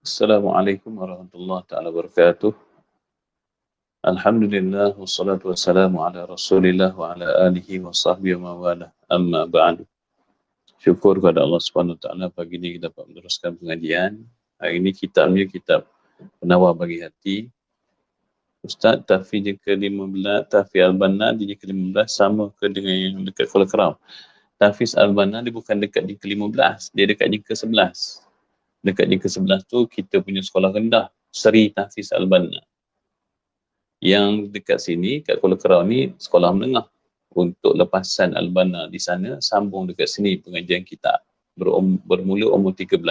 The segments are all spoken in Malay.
Assalamualaikum warahmatullahi taala wabarakatuh. Alhamdulillah wassalatu wassalamu ala Rasulillah wa ala alihi wa sahbihi wa mawala. Amma ba'du. Syukur kepada Allah Subhanahu wa taala pagi ini kita dapat meneruskan pengajian. Hari ini kitabnya kitab Penawar Bagi Hati. Ustaz Tafi je ke-15, Tafi Al-Banna dia je ke-15 sama ke dengan yang dekat Kuala Keram. Tafiz Al-Banna dia bukan dekat di ke-15, dia dekat di ke-11. Dekat di ke-11 tu kita punya sekolah rendah Seri Tafiz Al-Banna. Yang dekat sini kat Kuala Kerau ni sekolah menengah. Untuk lepasan Al-Banna di sana sambung dekat sini pengajian kitab bermula umur 13.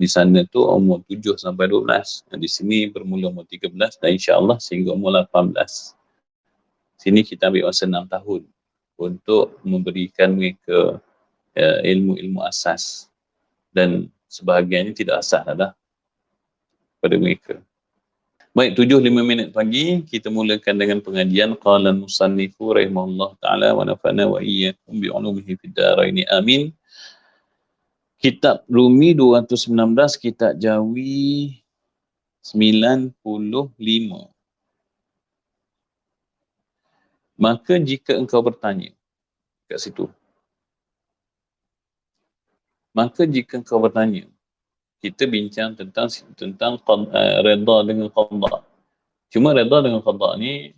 Di sana tu umur 7 sampai 12. Dan di sini bermula umur 13 dan insya-Allah sehingga umur 18. Sini kita ambil masa 6 tahun untuk memberikan mereka ilmu-ilmu asas dan sebahagiannya tidak asas dah pada mereka. Baik, 7:05 pagi, kita mulakan dengan pengajian Qala al-musannifu rahimahullah ta'ala wa nafa'na wa iyyakum bi'ulumihi fid dharain amin. Kitab Rumi 219, kitab Jawi 95. Maka jika engkau bertanya kat situ. Maka jika engkau bertanya, kita bincang tentang redha dengan qada. Cuma redha dengan qada ni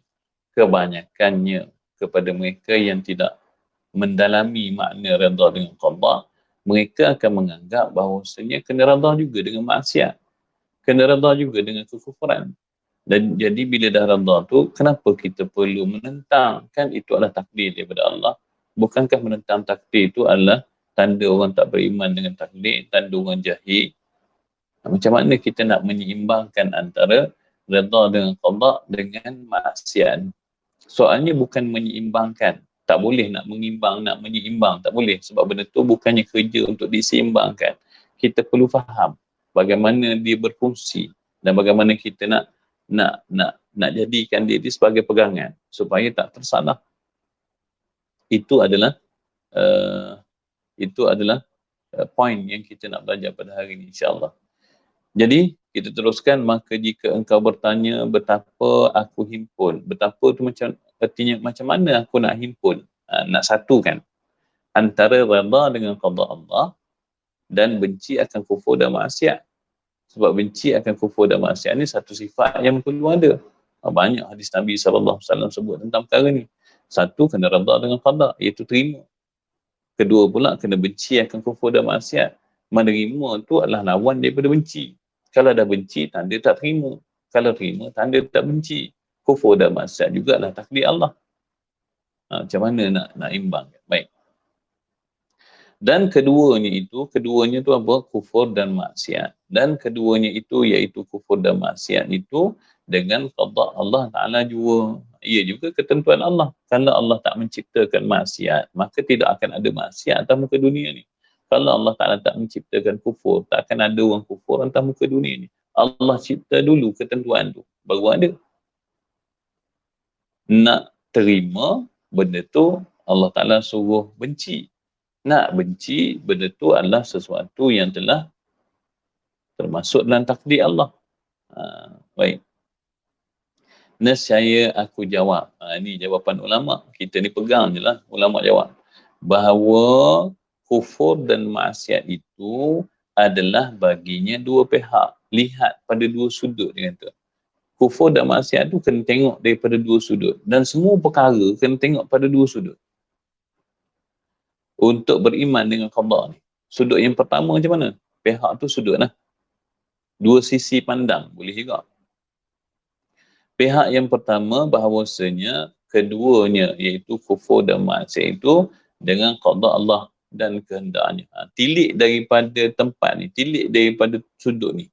kebanyakannya kepada mereka yang tidak mendalami makna redha dengan qada, mereka akan menganggap bahawasanya kena redha juga dengan maksiat, kena redha juga dengan kekufuran. Dan jadi bila dah redha tu, kenapa kita perlu menentang? Kan itu adalah takdir daripada Allah. Bukankah menentang takdir itu adalah tanda orang tak beriman dengan takdir, tanda orang jahil? Macam mana kita nak menyeimbangkan antara redha dengan qada dengan maksiat? Soalnya bukan menyeimbangkan. Tak boleh nak menyeimbang. Tak boleh. Sebab benda tu bukannya kerja untuk diseimbangkan. Kita perlu faham bagaimana dia berfungsi dan bagaimana kita nak jadikan dia sebagai pegangan supaya tak tersalah. Itu adalah poin yang kita nak belajar pada hari ini, insya-Allah. Jadi, kita teruskan, maka jika engkau bertanya betapa aku himpun. Betapa tu macam artinya macam mana aku nak himpun, nak satukan antara redha dengan qada Allah dan benci akan kufur dan maksiat. Sebab benci akan kufur dan maksiat ni satu sifat yang perlu ada. Banyak hadis Nabi SAW sebut tentang perkara ni. Satu, kena redha dengan qada, iaitu terima. Kedua pula, kena benci akan kufur dan maksiat. Menerima tu adalah lawan daripada benci. Kalau dah benci, tanda tak terima. Kalau terima, tanda tak benci. Kufur dan maksiat juga adalah takdir Allah. Macam mana nak imbang? Baik. Dan keduanya tu apa? Kufur dan maksiat. Dan keduanya itu iaitu kufur dan maksiat itu dengan qada Allah Ta'ala jua. Ia juga ketentuan Allah. Kalau Allah tak menciptakan maksiat, maka tidak akan ada maksiat atas muka dunia ni. Kalau Allah Ta'ala tak menciptakan kufur, tak akan ada orang kufur atas muka dunia ni. Allah cipta dulu ketentuan tu, baru ada. Nak terima benda tu, Allah Ta'ala suruh benci. Nak benci, benda tu adalah sesuatu yang telah termasuk dalam takdir Allah. Baik. Nescaya aku jawab. Ini jawapan ulama. Kita ni pegang je lah, ulama jawab. Bahawa kufur dan maksiat itu adalah baginya dua pihak. Lihat pada dua sudut, dia kata. Kufur dan maksiat tu kena tengok daripada dua sudut. Dan semua perkara kena tengok pada dua sudut. Untuk beriman dengan qada ni. Sudut yang pertama macam mana? Pihak tu sudut lah. Dua sisi pandang, boleh juga. Pihak yang pertama bahawasanya keduanya iaitu kufur dan maksiat itu dengan qada Allah dan kehendaknya. Tilik daripada tempat ni, tilik daripada sudut ni.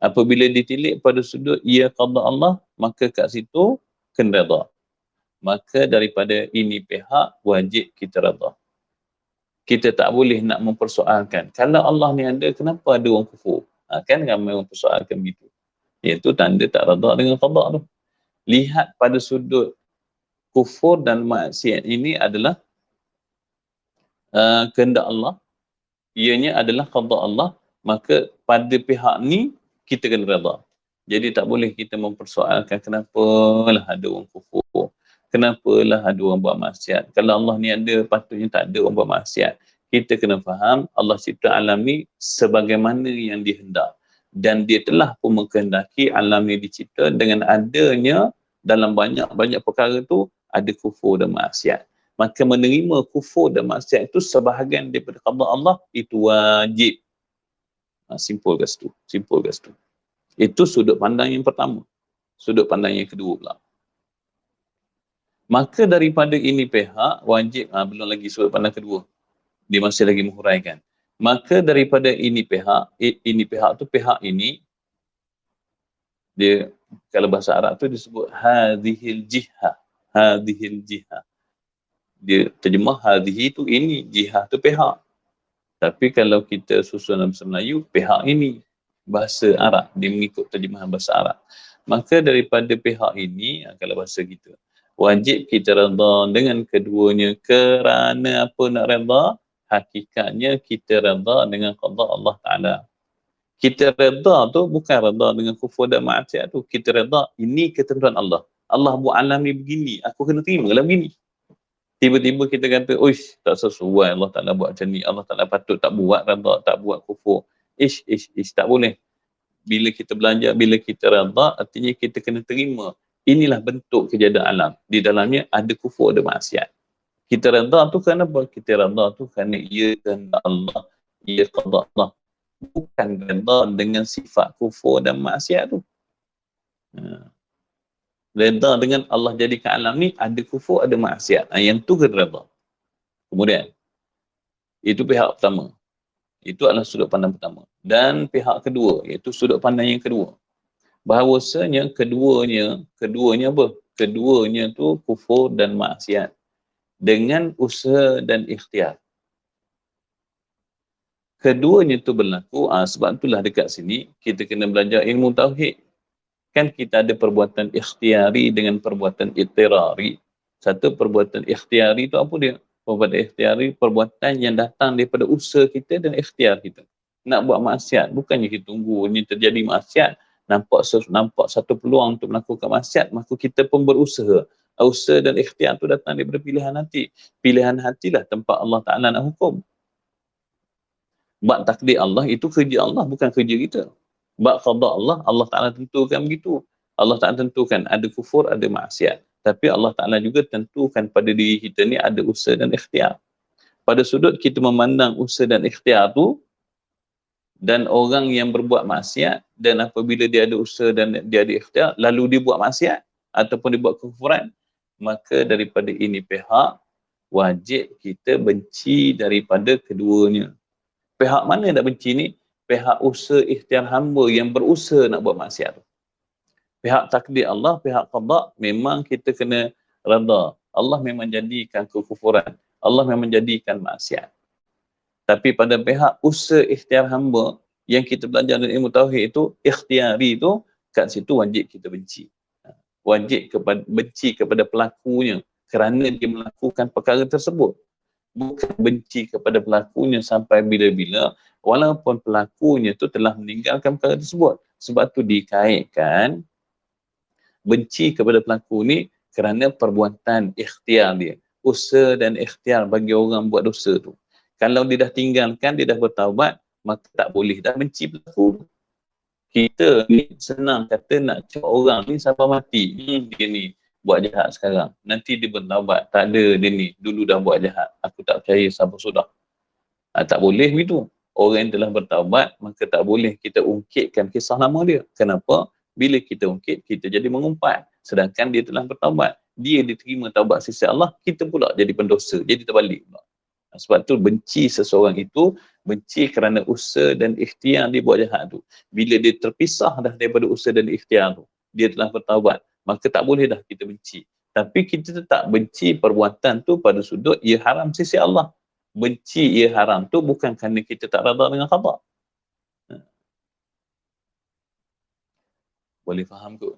Apabila ditilik pada sudut ia qada Allah, maka kat situ kena redha. Maka daripada ini pihak wajib kita redha. Kita tak boleh nak mempersoalkan. Kalau Allah ni ada, kenapa ada orang kufur? Kan ramai orang persoalkan begitu. Iaitu tanda tak redha dengan qada tu. Lihat pada sudut kufur dan maksiat ini adalah kehendak Allah. Ianya adalah qada Allah. Maka pada pihak ni kita kena redha. Jadi tak boleh kita mempersoalkan kenapalah ada orang kufur, kenapalah ada orang buat maksiat. Kalau Allah ni ada, patutnya tak ada orang buat maksiat. Kita kena faham Allah cipta alam ni sebagaimana yang dihendak. Dan dia telah pun mengkehendaki alam ni dicipta dengan adanya dalam banyak-banyak perkara tu ada kufur dan maksiat. Maka menerima kufur dan maksiat itu sebahagian daripada qada Allah, itu wajib. Simpul kat situ. Itu sudut pandang yang pertama. Sudut pandang yang kedua pula. Maka daripada ini pihak wajib, belum lagi sudut pandang kedua. Dia masih lagi menghuraikan. Maka daripada ini pihak tu pihak ini, dia kalau bahasa Arab tu disebut hadhil jihah. Hadhil jihah. Dia terjemah hadhihi tu ini, jihah tu pihak. Tapi kalau kita susun dalam bahasa Melayu, pihak ini. Bahasa Arab, dia mengikut terjemahan bahasa Arab. Maka daripada pihak ini, kalau bahasa kita, wajib kita redha dengan keduanya. Kerana apa nak redha? Hakikatnya kita redha dengan qada Allah Ta'ala. Kita redha tu bukan redha dengan kufur dan maksiat tu. Kita redha, ini ketentuan Allah. Allah buat alam ni begini, aku kena terima lah begini. Tiba-tiba kita kata, uish, tak sesuai Allah Ta'ala buat macam ni. Allah Ta'ala patut tak buat redha, tak buat kufur. Ish, tak boleh. Bila kita belajar, bila kita redha, artinya kita kena terima. Inilah bentuk kejadian alam. Di dalamnya ada kufur, ada maksiat. Kita redha tu kerana apa? Kita redha tu kerana ia kehendak Allah, ia qada Allah. Bukan redha dengan sifat kufur dan maksiat tu. Redha dengan Allah jadikan alam ni ada kufur, ada maksiat. Yang tu kena redha. Kemudian, itu pihak pertama. Itu adalah sudut pandang pertama. Dan pihak kedua, iaitu sudut pandang yang kedua. Bahawasanya keduanya apa? Keduanya tu kufur dan maksiat. Dengan usaha dan ikhtiar. Keduanya tu berlaku, sebab itulah dekat sini, kita kena belajar ilmu tauhid. Kan kita ada perbuatan ikhtiari dengan perbuatan ittirari. Satu perbuatan ikhtiari tu apa dia? Perbuatan ikhtiari, perbuatan yang datang daripada usaha kita dan ikhtiar kita. Nak buat maksiat, bukannya kita tunggu ni terjadi maksiat, nampak satu peluang untuk melakukan maksiat, maka kita pun berusaha. Usaha dan ikhtiar tu datang daripada pilihan hati. Pilihan hatilah tempat Allah Ta'ala nak hukum. Bak takdir Allah, itu kerja Allah, bukan kerja kita. Bak qada Allah, Allah Ta'ala tentukan begitu. Allah Ta'ala tentukan ada kufur, ada maksiat. Tapi Allah Ta'ala juga tentukan pada diri kita ni ada usaha dan ikhtiar. Pada sudut kita memandang usaha dan ikhtiar tu, dan orang yang berbuat maksiat, dan apabila dia ada usaha dan dia ada ikhtiar, lalu dia buat maksiat, ataupun dia buat kekufuran, maka daripada ini pihak, wajib kita benci daripada keduanya. Pihak mana nak benci ni? Pihak usaha ikhtiar hamba yang berusaha nak buat maksiat tu. Pihak takdir Allah, pihak qada, memang kita kena redha. Allah memang jadikan kekufuran. Allah memang jadikan maksiat. Tapi pada pihak usaha ikhtiar hamba, yang kita belajar dalam ilmu tauhid itu, ikhtiari itu, kat situ wajib kita benci. Wajib benci kepada pelakunya kerana dia melakukan perkara tersebut. Bukan benci kepada pelakunya sampai bila-bila, walaupun pelakunya tu telah meninggalkan perkara tersebut. Sebab tu dikaitkan benci kepada pelaku ni kerana perbuatan ikhtiar dia. Usaha dan ikhtiar bagi orang buat dosa tu. Kalau dia dah tinggalkan, dia dah bertaubat, maka tak boleh dah benci pelaku. Kita ni senang kata nak cakap orang ni sampai mati. Dia ni buat jahat sekarang. Nanti dia bertaubat. Tak ada dia ni. Dulu dah buat jahat. Aku tak percaya sampai sudah. Tak boleh begitu. Orang yang telah bertaubat, maka tak boleh kita ungkitkan kisah lama dia. Kenapa? Bila kita ungkit, kita jadi mengumpat. Sedangkan dia telah bertaubat. Dia diterima taubat sisi Allah, kita pula jadi pendosa. Jadi terbalik pula. Sebab tu benci seseorang itu, benci kerana usaha dan ikhtiar dia buat jahat tu. Bila dia terpisah dah daripada usaha dan ikhtiar tu, dia telah bertaubat, maka tak boleh dah kita benci. Tapi kita tetap benci perbuatan tu pada sudut ia haram sisi Allah. Benci ia haram tu bukan kerana kita tak redha dengan qada. Boleh faham ke?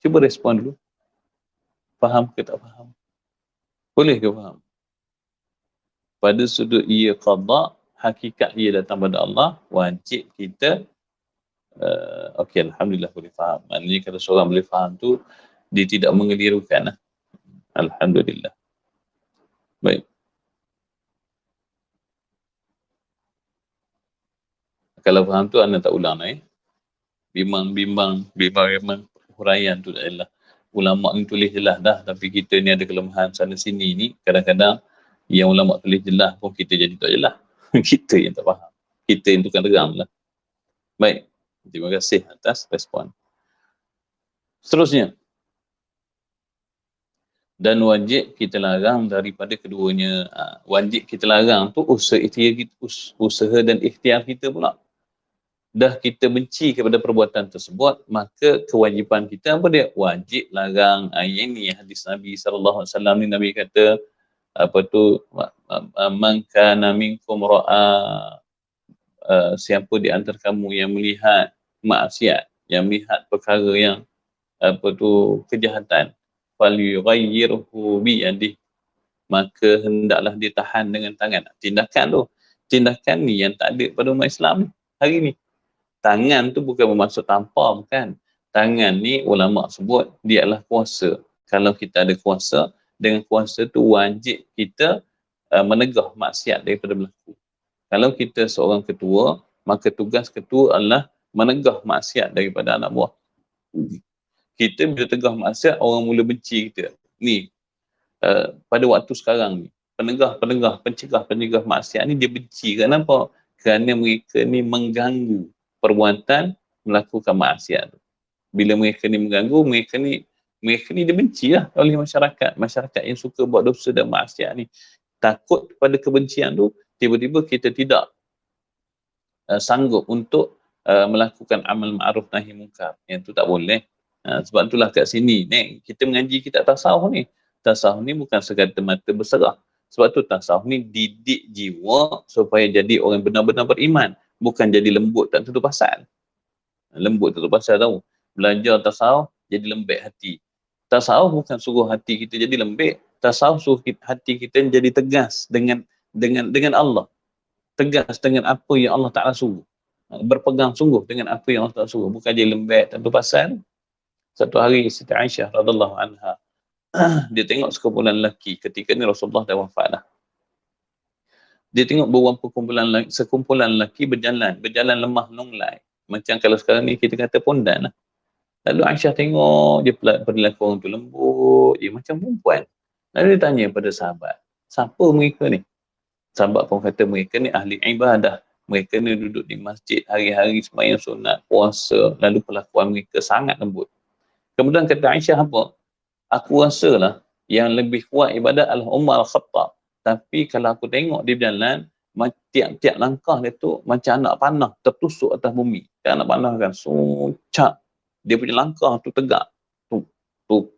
Cuba respon dulu. Faham ke tak faham? Boleh ke faham? Pada sudut ia qada, hakikat ia datang pada Allah, wajib kita Okey, Alhamdulillah boleh faham. Maknanya kalau seorang boleh faham tu, dia tidak mengelirukan lah. Alhamdulillah. Baik. Kalau faham tu, anda tak ulang lah. Bimbang huraian tu adalah ulama ni tulis jelas dah, tapi kita ni ada kelemahan sana sini ni, kadang-kadang yang ulama tulis jelas pun kita jadi tak jelas. Kita yang tak faham. Kita yang tukang geram lah. Baik. Terima kasih atas respon. Seterusnya. Dan wajib kita larang daripada keduanya. Wajib kita larang tu usaha dan ikhtiar kita pula. Dah kita benci kepada perbuatan tersebut, maka kewajipan kita apa dia? Wajib larang. Ini hadis Nabi SAW ni, Nabi kata, apa tu, man kana minkum ra'a, siapa di antara kamu yang melihat maksiat, yang melihat perkara yang apa tu kejahatan, falyughayyirhu bi yadihi, maka hendaklah ditahan dengan tangan. Tindakan ni yang tak ada pada umat Islam hari ni. Tangan tu bukan bermaksud tampar, bukan. Tangan ni ulama sebut dia adalah kuasa. Kalau kita ada kuasa, dengan kuasa tu wajib kita menegah maksiat daripada berlaku. Kalau kita seorang ketua, maka tugas ketua adalah menegah maksiat daripada anak buah. Kita bila tegah maksiat, orang mula benci kita. Ni, pada waktu sekarang ni, pencegah maksiat ni dia benci. Kenapa? Kerana mereka ni mengganggu perbuatan melakukan maksiat. Bila mereka ni mengganggu, mereka ni dia benci lah oleh masyarakat yang suka buat dosa dan maksiat ni. Takut pada kebencian tu, tiba-tiba kita tidak sanggup untuk melakukan amal ma'ruf nahi munkar. Yang tu tak boleh. Sebab itulah kat sini ni kita mengaji kitab tasawuf ni. Tasawuf ni bukan semata-mata berserah. Sebab tu tasawuf ni didik jiwa supaya jadi orang benar-benar beriman. Bukan jadi lembut tak tentu pasal. Lembut tak tentu pasal tahu. Belajar tasawuf jadi lembek hati. Tasawuf bukan suruh hati kita jadi lembek. Tasawuf suruh hati kita jadi tegas dengan Allah. Tegas dengan apa yang Allah Ta'ala suruh. Berpegang sungguh dengan apa yang Allah Ta'ala suruh. Bukan jadi lembek tak tentu pasal. Satu hari Siti Aisyah radhiyallahu anha dia tengok sekumpulan lelaki, ketika ni Rasulullah dah wafat dah. Dia tengok beberapa sekumpulan lelaki berjalan lemah longlai. Macam kalau sekarang ni kita kata pondan lah. Lalu Aisyah tengok dia perilaku orang tu lembut, dia macam perempuan. Lalu dia tanya pada sahabat, siapa mereka ni? Sahabat pun kata mereka ni ahli ibadah. Mereka ni duduk di masjid hari-hari sembahyang sunat, puasa, lalu perlakuan mereka sangat lembut. Kemudian kata Aisyah apa? Aku rasalah yang lebih kuat ibadat adalah Umar Al-Khattab. Tapi kalau aku tengok dia berjalan, tiap-tiap langkah dia tu macam anak panah tertusuk atas bumi. Anak panah kan sucak. Dia punya langkah tu tegak. Tuk.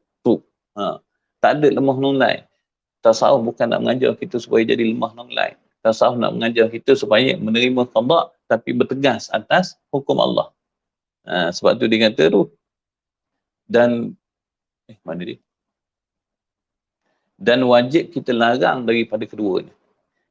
Tak ada lemah nolai. Tasawuf bukan nak mengajar kita supaya jadi lemah nolai. Tasawuf nak mengajar kita supaya menerima qada tapi bertegas atas hukum Allah. Sebab tu dia kata tu. Dan mana dia? Dan wajib kita larang daripada keduanya.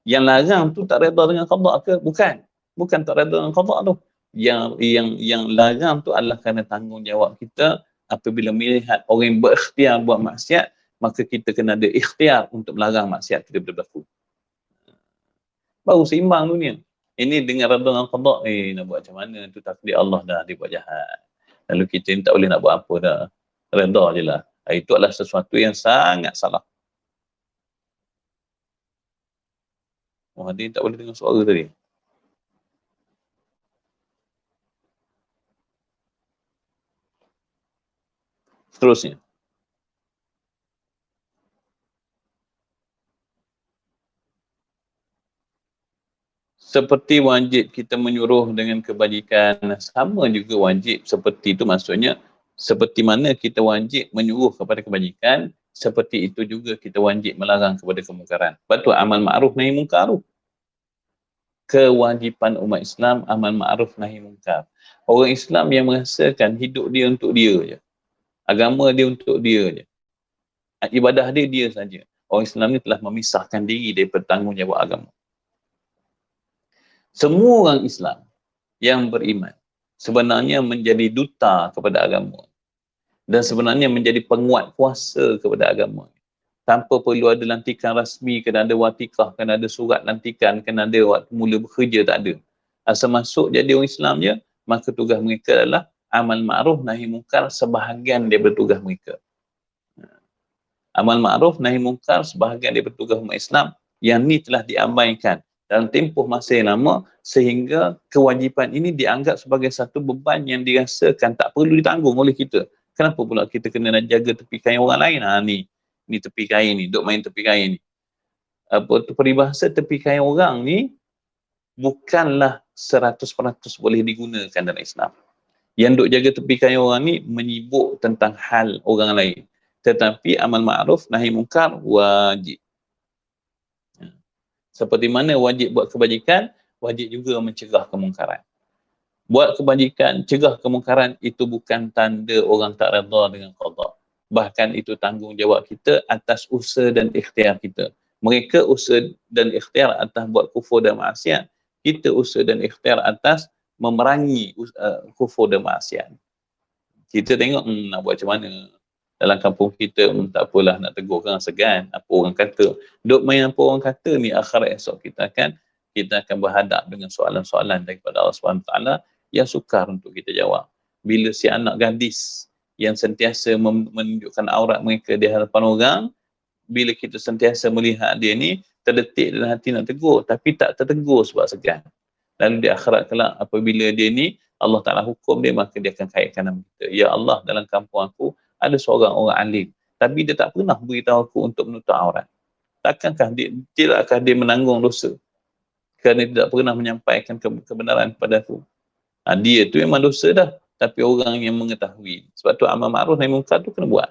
Yang larang tu tak reda dengan qada ke? Bukan tak reda dengan qada tu. Yang larang tu adalah kerana tanggungjawab kita apabila melihat orang yang berikhtiar buat maksiat, maka kita kena ada ikhtiar untuk melarang maksiat kita berlaku. Baru seimbang dunia. Ini dengan reda dengan qada, nak buat macam mana? Tu takdir Allah dah, dia buat jahat. Lalu kita ni tak boleh nak buat apa dah. Reda je lah. Itu adalah sesuatu yang sangat salah. Dia tak boleh dengar suara tadi. Seterusnya. Seperti wajib kita menyuruh dengan kebajikan, sama juga wajib seperti itu, maksudnya seperti mana kita wajib menyuruh kepada kebajikan, seperti itu juga kita wajib melarang kepada kemungkaran. Sebab tu amal ma'ruf nahi munkar tu. Kewajipan umat Islam amal ma'ruf nahi munkar. Orang Islam yang merasakan hidup dia untuk dia je. Agama dia untuk dia je. Ibadah dia saja. Orang Islam ni telah memisahkan diri daripada tanggungjawab agama. Semua orang Islam yang beriman, sebenarnya menjadi duta kepada agama. Dan sebenarnya menjadi penguat kuasa kepada agama. Tanpa perlu ada lantikan rasmi, kena ada watikah, kena ada surat lantikan, kena ada waktu mula bekerja, tak ada. Asal masuk jadi orang Islam je, maka tugas mereka adalah amal ma'ruf nahi mungkar sebahagian daripada tugas mereka. Amal ma'ruf nahi mungkar sebahagian daripada tugas umat Islam yang ni telah diabaikan dalam tempoh masa yang lama sehingga kewajipan ini dianggap sebagai satu beban yang dirasakan tak perlu ditanggung oleh kita. Kenapa pula kita kena nak jaga tepi kain orang lain? Ni tepi kain ni, duk main tepi kain ni. Apa tu peribahasa tepi kain orang ni bukanlah 100% boleh digunakan dalam Islam. Yang duk jaga tepi kain orang ni menyibuk tentang hal orang lain. Tetapi amal ma'ruf nahi mungkar wajib. Seperti mana wajib buat kebajikan, wajib juga mencegah kemungkaran. Buat kebajikan, cegah kemungkaran itu bukan tanda orang tak redha dengan qada. Bahkan itu tanggungjawab kita atas usaha dan ikhtiar kita. Mereka usaha dan ikhtiar atas buat kufur dan maksiat. Kita usaha dan ikhtiar atas memerangi kufur dan maksiat. Kita tengok nak buat macam mana. Dalam kampung kita tak apalah nak tegur kan segan. Apa orang kata. Duk main apa orang kata ni akhirat esok kita akan berhadap dengan soalan-soalan daripada Allah SWT yang sukar untuk kita jawab. Bila si anak gadis yang sentiasa menunjukkan aurat mereka di hadapan orang, bila kita sentiasa melihat dia ni, terdetik dalam hati nak tegur, tapi tak tertegur sebab segan. Lalu di akhirat kelak, apabila dia ni, Allah Ta'ala hukum dia, maka dia akan kaitkan nama kita. Ya Allah, dalam kampung aku, ada seorang orang alim, tapi dia tak pernah beritahu aku untuk menutup aurat. Tidakkah dia menanggung dosa? Kerana tidak pernah menyampaikan kebenaran kepada aku. Dia tu memang dosa dah. Tapi orang yang mengetahui. Sebab tu amal ma'ruf nahi mungkar tu kena buat.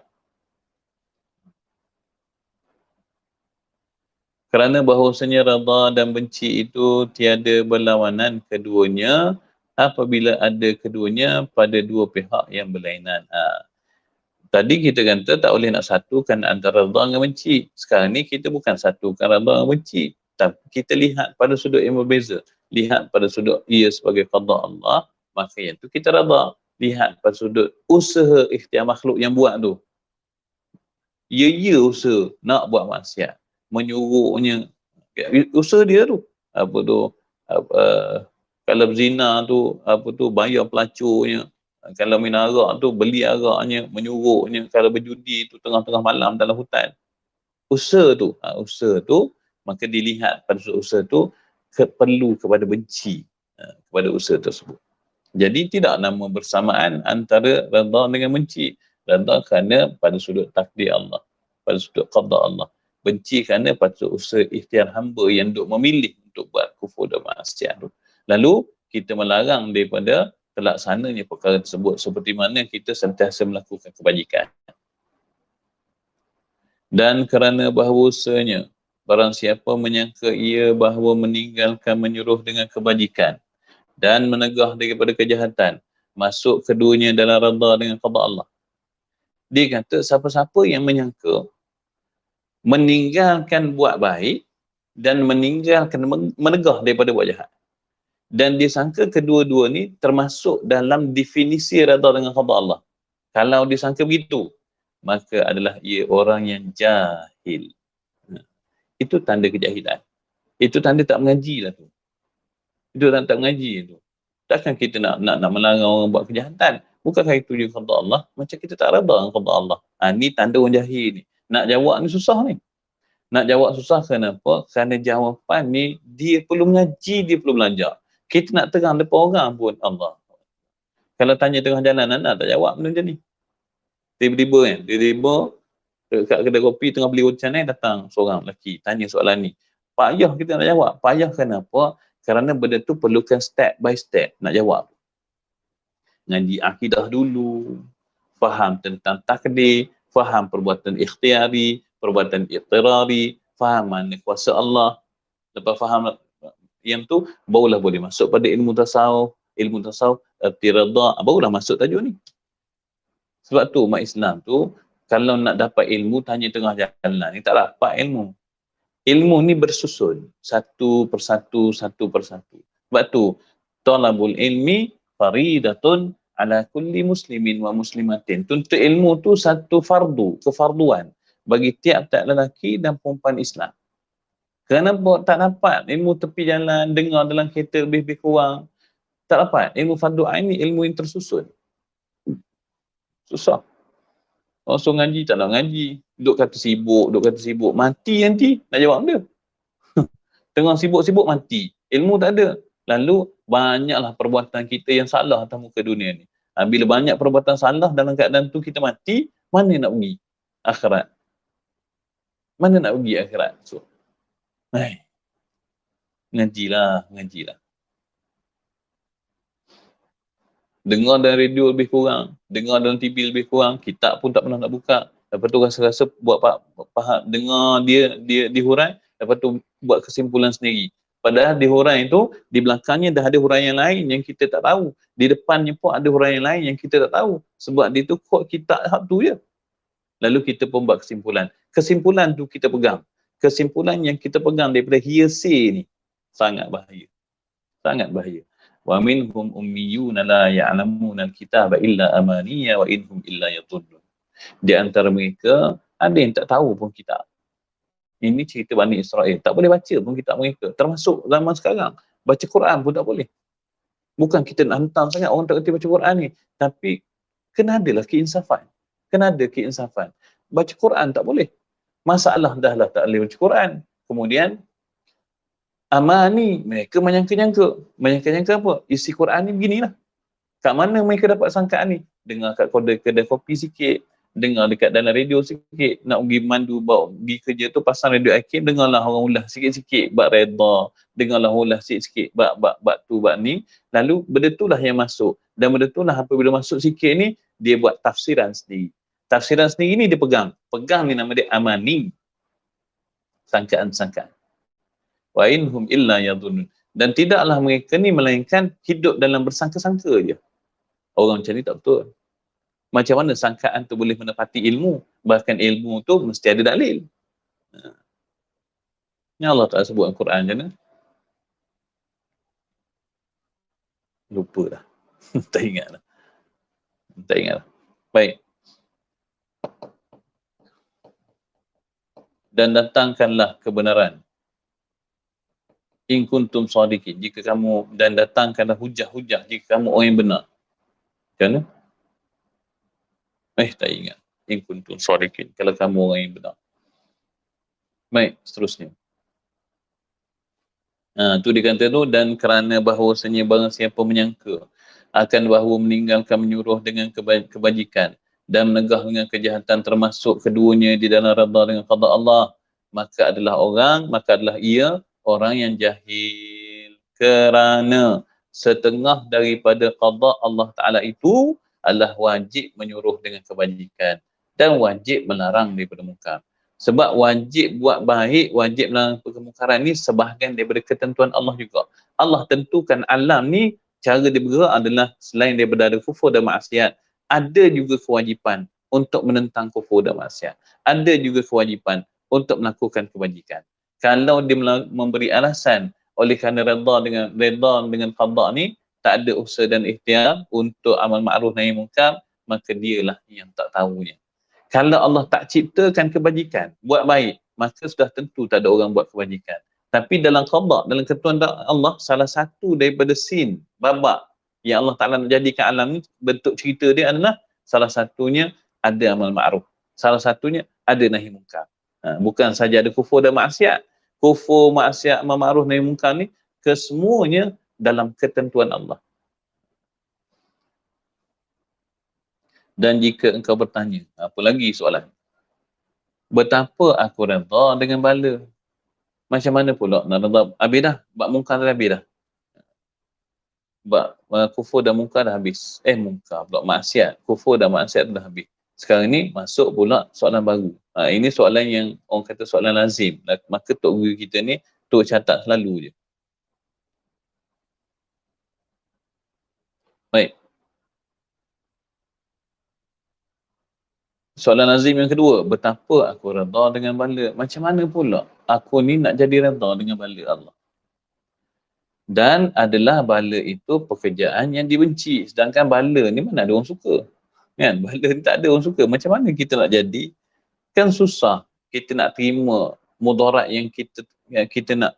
Kerana bahawasanya redha dan benci itu tiada berlawanan keduanya apabila ada keduanya pada dua pihak yang berlainan. Tadi kita kata tak boleh nak satukan antara redha dengan benci. Sekarang ni kita bukan satukan redha dengan benci. Tapi kita lihat pada sudut yang berbeza. Lihat pada sudut ia sebagai qada Allah, maka yang tu kita redha. Lihat pada sudut usaha ikhtiar makhluk yang buat tu. Ya usaha nak buat maksiat. Menyuruhnya. Usaha dia tu. Kalau berzina tu, bayar pelacurnya. Kalau minum arak tu, beli araknya, menyuruhnya. Kalau berjudi tu, tengah-tengah malam dalam hutan. Usaha tu, maka dilihat pada usaha tu, perlu kepada benci kepada usaha tersebut. Jadi tidak nama bersamaan antara redha dengan benci. Redha kerana pada sudut takdir Allah, pada sudut qada Allah. Benci kerana pada sudut usaha ikhtiar hamba yang duk memilih untuk buat kufur dan maksiat tu. Lalu kita melarang daripada terlaksananya perkara tersebut seperti mana kita sentiasa melakukan kebajikan. Dan kerana bahawasanya barang siapa menyangka ia bahawa meninggalkan menyuruh dengan kebajikan dan menegah daripada kejahatan, masuk keduanya dalam redha dengan qada Allah. Dia kata siapa-siapa yang menyangka meninggalkan buat baik dan meninggalkan menegah daripada buat jahat, dan dia sangka kedua-dua ni termasuk dalam definisi redha dengan qada Allah. Kalau dia sangka begitu, maka adalah ia orang yang jahil. Itu tanda kejahilan. Itu tanda tak mengaji lah tu. Itu tak mengaji tu. Takkan kita nak melarang orang buat kejahatan. Bukankah itu juga qada Allah? Macam kita tak redha dengan qada Allah. Ni tanda orang jahil ni. Nak jawab ni susah ni. Nak jawab susah kenapa? Kerana jawapan ni dia perlu mengaji, dia perlu belajar. Kita nak terang depan orang pun Allah. Kalau tanya tengah jalan, anak tak jawab benda macam ni. Tiba-tiba kan, kat kedai kopi tengah beli roti canai, datang seorang lelaki tanya soalan ni. Payah kita nak jawab. Payah kenapa? Kerana benda tu perlukan step by step nak jawab. Ngaji akidah dulu, faham tentang takdir, faham perbuatan ikhtiari, perbuatan iqtirari, faham mana kuasa Allah. Lepas faham yang tu, barulah boleh masuk pada ilmu tasawuf, redha, barulah masuk tajuk ni. Sebab tu umat Islam tu, kalau nak dapat ilmu, tanya tengah jalan ni, tak dapat ilmu. Ilmu ni bersusun satu persatu. Sebab tu talabul ilmi faridatun ala kulli muslimin wa muslimatin. Tuntut ilmu tu satu fardu, kefarduan bagi tiap-tiap lelaki dan perempuan Islam. Kenapa tak dapat ilmu tepi jalan, dengar dalam kereta lebih kurang? Tak dapat. Ilmu fardu ain ni ilmu yang tersusun. Susah. Orang suruh ngaji, tak nak ngaji. Duk kata sibuk. Mati nanti, nak jawab dia. Tengah sibuk-sibuk mati. Ilmu tak ada. Lalu, banyaklah perbuatan kita yang salah atas muka dunia ni. Bila banyak perbuatan salah dalam keadaan tu kita mati, mana nak pergi? Akhirat. Mana nak pergi akhirat? So, ngajilah. Dengar dalam radio lebih kurang, dengar dalam TV lebih kurang, kitab pun tak pernah nak buka. Lepas tu rasa-rasa buat faham, dengar dia dihurai, lepas tu buat kesimpulan sendiri. Padahal di hurai itu, di belakangnya dah ada huraian lain yang kita tak tahu. Di depannya pun ada huraian lain yang kita tak tahu. Sebab dia tu kod kitab hak tu je. Lalu kita pun buat kesimpulan. Kesimpulan tu kita pegang. Kesimpulan yang kita pegang daripada hearsay ni, sangat bahaya. Sangat bahaya. Wa minhum ummiyuna la ya'lamuna al-kitaba illa amaniya wa inhum illa yadhunnun. Di antara mereka ada yang tak tahu pun kitab. Ini cerita Bani Israel. Tak boleh baca pun kitab mereka. Termasuk zaman sekarang. Baca Quran pun tak boleh. Bukan kita nak hantam sangat orang tak kerti baca Quran ni. Tapi kena adalah keinsafan. Kena ada keinsafan. Baca Quran tak boleh. Masalah dah lah tak boleh baca Quran. Kemudian amani, mereka menyangka-nyangka. Menyangka-nyangka apa? Isi Quran ni beginilah. Kat mana mereka dapat sangkaan ni? Dengar kat kedai kopi sikit, dengar dekat dalam radio sikit, nak pergi mandu, bawa pergi kerja tu pasang radio Hakim, dengarlah orang ulas sikit-sikit, bak reda, dengarlah ulas sikit-sikit, bak tu, bak ni. Lalu benda tu lah yang masuk. Dan benda tu lah apabila masuk sikit ni, dia buat tafsiran sendiri. Tafsiran sendiri ni dia pegang. Pegang ni nama dia amani. Sangkaan-sangkaan. Wa inhum illa yadhunnun. Dan tidaklah mereka ni melainkan hidup dalam bersangka-sangka je. Orang macam ni tak betul. Macam mana sangkaan tu boleh menepati ilmu? Bahkan ilmu tu mesti ada dalil. Ni Allah Ta'ala sebut dalam Quran je. Lupa dah. Tak ingat dah. Baik. Dan datangkanlah kebenaran. In kuntum sadiqin, jika kamu, dan datangkanlah hujah-hujah jika kamu orang yang benar. Macam mana? Tak ingat. In kuntum sadiqin, kalau kamu orang yang benar. Baik, seterusnya. Tu dia kata tu, dan kerana bahawasanya barang siapa menyangka akan bahawa meninggalkan menyuruh dengan kebajikan dan menegah dengan kejahatan termasuk keduanya di dalam redha dengan qada Allah, maka adalah ia orang yang jahil, kerana setengah daripada qada Allah Ta'ala itu adalah wajib menyuruh dengan kebajikan dan wajib melarang daripada munkar. Sebab wajib buat baik, wajib melarang kemungkaran ni sebahagian daripada ketentuan Allah juga. Allah tentukan alam ni, cara dia bergerak adalah selain daripada ada kufur dan maksiat, ada juga kewajipan untuk menentang kufur dan maksiat. Ada juga kewajipan untuk melakukan kebajikan. Kalau dia memberi alasan oleh kerana redha dengan qada ni, tak ada usaha dan ikhtiar untuk amal ma'ruf nahi munkar, maka dialah yang tak tahunya. Kalau Allah tak ciptakan kebajikan, buat baik, maka sudah tentu tak ada orang buat kebajikan. Tapi dalam qada, dalam ketentuan Allah, salah satu daripada sin, babak yang Allah Ta'ala nak jadikan alam ni, bentuk cerita dia adalah salah satunya ada amal ma'ruf. Salah satunya ada nahi munkar. Bukan saja ada kufur dan maksiat. Kufur, maksiat, amal ma'ruf, nahi munkar ni, kesemuanya dalam ketentuan Allah. Dan jika engkau bertanya, apa lagi soalan? Betapa aku redha dengan bala? Macam mana pula nak redha? Habis dah, bab munkar dah habis dah. Bab kufur dan munkar dah habis. Munkar pula, maksiat. Kufur dan maksiat dah habis. Sekarang ni masuk pula soalan baru. Ini soalan yang orang kata soalan lazim. Maka tok guru kita ni, tok catat selalu je. Baik. Soalan lazim yang kedua, betapa aku redha dengan bala? Macam mana pula aku ni nak jadi redha dengan bala Allah? Dan adalah bala itu pekerjaan yang dibenci. Sedangkan bala ni mana ada orang suka. Kan? Bala ni tak ada orang suka. Macam mana kita nak jadi? Kan susah kita nak terima mudarat yang kita nak,